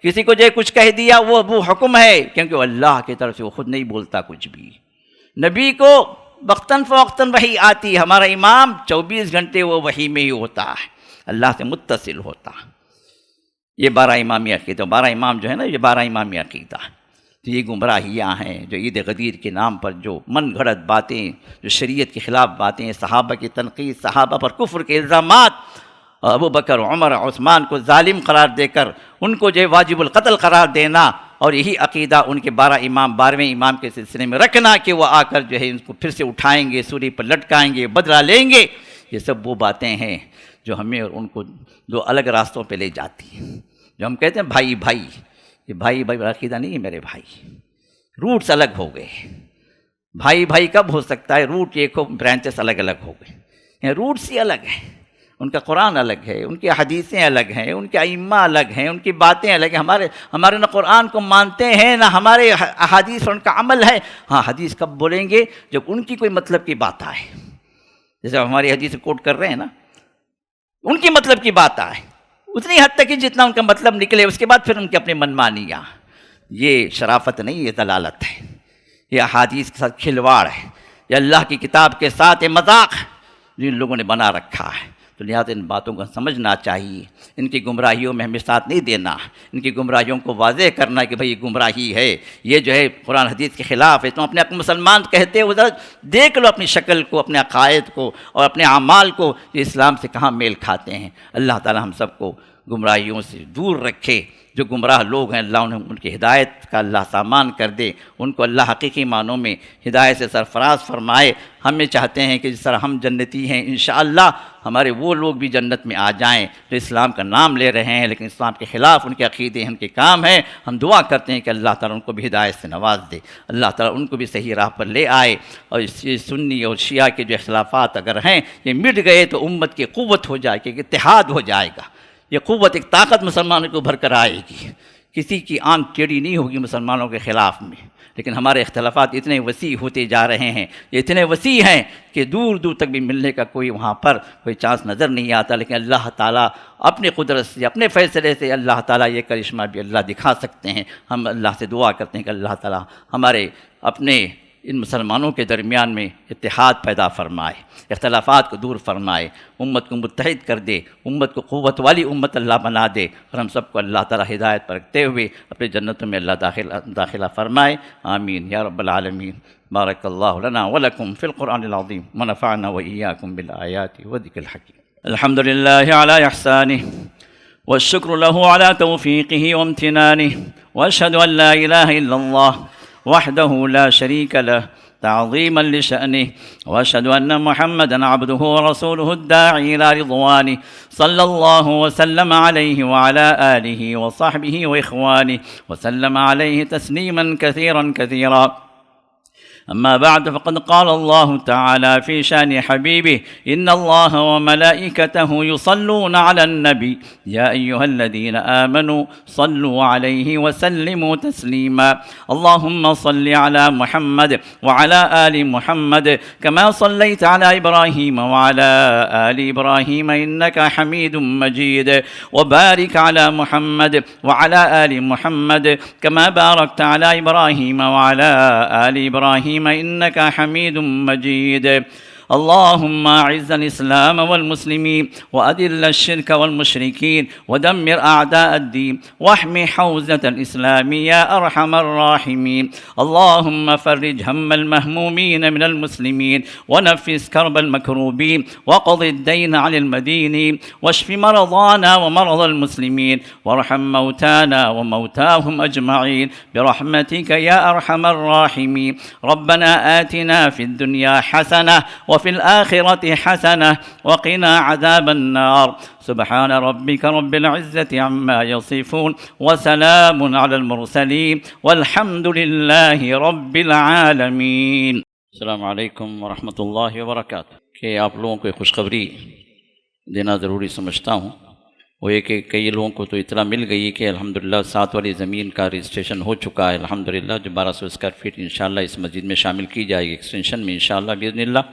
کسی کو جو کچھ کہہ دیا وہ حکم ہے، کیونکہ وہ اللہ کی طرف سے، وہ خود نہیں بولتا کچھ بھی۔ نبی کو وقتاً فوقتاً وحی آتی ہے، ہمارا امام 24 گھنٹے وہ وحی میں ہی ہوتا ہے، اللہ سے متصل ہوتا ہے۔ یہ 12 امامی عقیدہ، 12 امام جو ہے نا، یہ 12 امامی عقیدہ، تو یہ گمراہیاں ہیں جو عید غدیر کے نام پر جو من گھڑت باتیں، جو شریعت کے خلاف باتیں، صحابہ کی تنقید، صحابہ پر کفر کے الزامات، ابو بکر، عمر، عثمان کو ظالم قرار دے کر ان کو جو واجب القتل قرار دینا، اور یہی عقیدہ ان کے 12 امام 12ویں امام کے سلسلے میں رکھنا کہ وہ آ کر جو ہے ان کو پھر سے اٹھائیں گے، سولی پر لٹکائیں گے، بدلہ لیں گے۔ یہ سب وہ باتیں ہیں جو ہمیں اور ان کو دو الگ راستوں پہ لے جاتی ہیں۔ جو ہم کہتے ہیں بھائی بھائی، یہ بھائی بھائی عقیدہ نہیں ہے میرے بھائی، روٹس الگ ہو گئے۔ بھائی بھائی کب ہو سکتا ہے؟ روٹ ایک ہو، برانچز الگ الگ ہو گئے، روٹس ہی الگ ہیں۔ ان کا قرآن الگ ہے، ان کی حدیثیں الگ ہیں، ان کے ائمہ الگ ہیں، ان کی باتیں الگ ہیں۔ ہمارے نہ قرآن کو مانتے ہیں، نہ ہمارے احادیث اور ان کا عمل ہے۔ ہاں، حدیث کب بولیں گے؟ جب ان کی کوئی مطلب کی بات آئے، جیسے ہماری حدیث کوٹ کر رہے ہیں نا، ان کی مطلب کی بات آئے، اتنی حد تک کہ جتنا ان کا مطلب نکلے، اس کے بعد پھر ان کی اپنی منمانیاں۔ یہ شرافت نہیں، یہ دلالت ہے، یہ احادیث کے ساتھ کھلواڑ ہے، یہ اللہ کی کتاب کے ساتھ یہ مذاق جو ان لوگوں نے بنا رکھا ہے۔ تو لہٰذا ان باتوں کو سمجھنا چاہیے، ان کی گمراہیوں میں ہمیں ساتھ نہیں دینا، ان کی گمراہیوں کو واضح کرنا کہ بھئی یہ گمراہی ہے، یہ جو ہے قرآن حدیث کے خلاف ہے۔ تم اپنے آپ کو مسلمان کہتے ہو، ذرا دیکھ لو اپنی شکل کو، اپنے عقائد کو اور اپنے اعمال کو، یہ اسلام سے کہاں میل کھاتے ہیں۔ اللہ تعالی ہم سب کو گمراہیوں سے دور رکھے۔ جو گمراہ لوگ ہیں، اللہ انہیں ان کی ہدایت کا اللہ سامان کر دے، ان کو اللہ حقیقی معنوں میں ہدایت سے سرفراز فرمائے۔ ہمیں چاہتے ہیں کہ جس طرح ہم جنتی ہیں، انشاءاللہ ہمارے وہ لوگ بھی جنت میں آ جائیں جو اسلام کا نام لے رہے ہیں لیکن اسلام کے خلاف ان کے عقیدے ہیں، ان کے کام ہیں۔ ہم دعا کرتے ہیں کہ اللہ تعالیٰ ان کو بھی ہدایت سے نواز دے، اللہ تعالیٰ ان کو بھی صحیح راہ پر لے آئے، اور یہ سنی اور شیعہ کے جو اختلافات اگر ہیں یہ مٹ گئے تو امت کی قوت ہو جائے گی، اتحاد ہو جائے گا۔ یہ قوت، ایک طاقت مسلمانوں کو بھر کر آئے گی، کسی کی آنکھ ٹیڑھی نہیں ہوگی مسلمانوں کے خلاف میں۔ لیکن ہمارے اختلافات اتنے وسیع ہوتے جا رہے ہیں، یہ اتنے وسیع ہیں کہ دور دور تک بھی ملنے کا کوئی وہاں پر کوئی چانس نظر نہیں آتا۔ لیکن اللہ تعالیٰ اپنے قدرت سے، اپنے فیصلے سے اللہ تعالیٰ یہ کرشمہ بھی اللہ دکھا سکتے ہیں۔ ہم اللہ سے دعا کرتے ہیں کہ اللہ تعالیٰ ہمارے اپنے ان مسلمانوں کے درمیان میں اتحاد پیدا فرمائے، اختلافات کو دور فرمائے، امت کو متحد کر دے، امت کو قوت والی امت اللہ بنا دے، اور ہم سب کو اللہ تعالیٰ ہدایت پر رکھتے ہوئے اپنے جنتوں میں اللہ داخلہ فرمائے۔ آمین یا رب العالمین۔ بارک اللہ لنا ولکم فی القرآن العظیم ونفعنا وإیاکم بالآیات والذکر الحکیم۔ الحمد للہ علی احسانہ والشکر لہ علی توفیقہ وامتنانہ، واشہد ان لا الہ الا اللہ وحده لا شريك له تعظيما لشأنه، وأشهد أن محمدا عبده ورسوله الداعي إلى رضوانه، صلى الله وسلم عليه وعلى آله وصحبه وإخوانه وسلم عليه تسليما كثيرا كثيرا. أما بعد، فقد قال الله تعالى في شأن حبيبه: إن الله وملائكته يصلون على النبي يا أيها الذين آمنوا صلوا عليه وسلموا تسليما. اللهم صل على محمد وعلى آل محمد كما صليت على إبراهيم وعلى آل إبراهيم إنك حميد مجيد، وبارك على محمد وعلى آل محمد كما باركت على إبراهيم وعلى آل إبراهيم إبراهيم إنك حميد مجيد. اللهم أعز الإسلام والمسلمين وأذل الشرك والمشركين ودمر أعداء الدين واحمِ حوزة الإسلام يا أرحم الراحمين. اللهم فرج هم المهمومين من المسلمين ونفس كرب المكروبين وقض الدين عن المدينين واشف مرضانا ومرضى المسلمين وارحم موتانا وموتاهم أجمعين برحمتك يا أرحم الراحمين. ربنا آتنا في الدنيا حسنة وفي الآخرة حسنة وقنا عذاب النار. سبحان ربك رب العزة عما يصفون وسلام على المرسلين والحمد لله رب العالمين. السلام علیکم ورحمۃ اللہ وبرکاتہ. کہ آپ لوگوں کو خوشخبری دینا ضروری سمجھتا ہوں. وہ یہ کہ کئی لوگوں کو تو اطلاع مل گئی کہ الحمدللہ 7 والی زمین کا رجسٹریشن ہو چکا ہے الحمدللہ، جو 1200 اسکوائر فیٹ انشاءاللہ اس مسجد میں شامل کی جائے گی ایکسٹینشن میں انشاءاللہ باذن اللہ.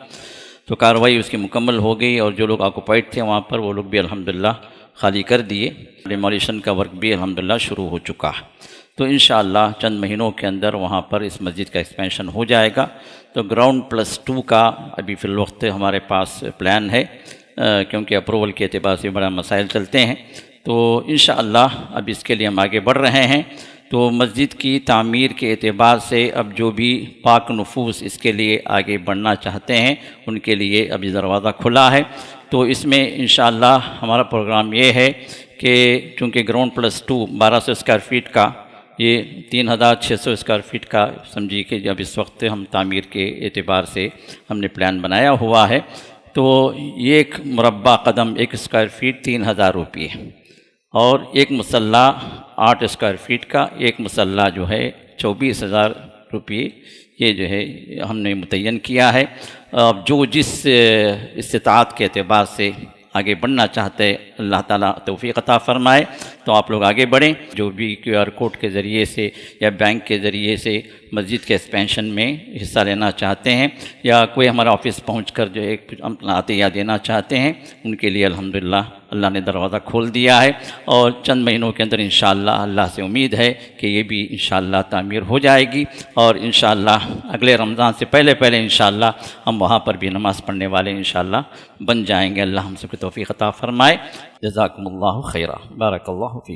تو کارروائی اس کی مکمل ہو گئی اور جو لوگ آکوپائڈ تھے وہاں پر وہ لوگ بھی الحمدللہ خالی کر دیے. ڈیمولیشن کا ورک بھی الحمدللہ شروع ہو چکا ہے. تو انشاءاللہ چند مہینوں کے اندر وہاں پر اس مسجد کا ایکسپینشن ہو جائے گا. تو گراؤنڈ +2 کا ابھی فی الوقت ہمارے پاس پلان ہے، کیونکہ اپروول کے اعتبار سے بڑا مسائل چلتے ہیں. تو انشاءاللہ اب اس کے لیے ہم آگے بڑھ رہے ہیں. تو مسجد کی تعمیر کے اعتبار سے اب جو بھی پاک نفوس اس کے لیے آگے بڑھنا چاہتے ہیں ان کے لیے ابھی دروازہ کھلا ہے. تو اس میں انشاءاللہ ہمارا پروگرام یہ ہے کہ چونکہ گراؤنڈ +2 1200 اسکوائر فیٹ کا، یہ 3600 اسکوائر فیٹ کا سمجھیے کہ جب اس وقت ہم تعمیر کے اعتبار سے ہم نے پلان بنایا ہوا ہے. تو یہ ایک مربع قدم 1 اسکوائر فیٹ 3000 روپیے، اور ایک مسلح 8 اسکوائر فیٹ کا ایک مسلح جو ہے 24000 روپیے یہ جو ہے ہم نے متعین کیا ہے. اب جو جس استطاعت کے اعتبار سے آگے بڑھنا چاہتے اللہ تعالیٰ توفیق عطا فرمائے تو آپ لوگ آگے بڑھیں. جو بھی QR کوڈ کے ذریعے سے یا بینک کے ذریعے سے مسجد کے ایکسپینشن میں حصہ لینا چاہتے ہیں یا کوئی ہمارا آفس پہنچ کر جو ایک عطیہ دینا چاہتے ہیں ان کے لیے الحمدللہ اللہ نے دروازہ کھول دیا ہے. اور چند مہینوں کے اندر انشاءاللہ اللہ سے امید ہے کہ یہ بھی انشاءاللہ تعمیر ہو جائے گی، اور انشاءاللہ اگلے رمضان سے پہلے انشاءاللہ ہم وہاں پر بھی نماز پڑھنے والے انشاءاللہ بن جائیں گے. اللہ ہم سب کو توفیق عطا فرمائے. جزاکم اللہ خیرہ. بارک اللہ فیکم.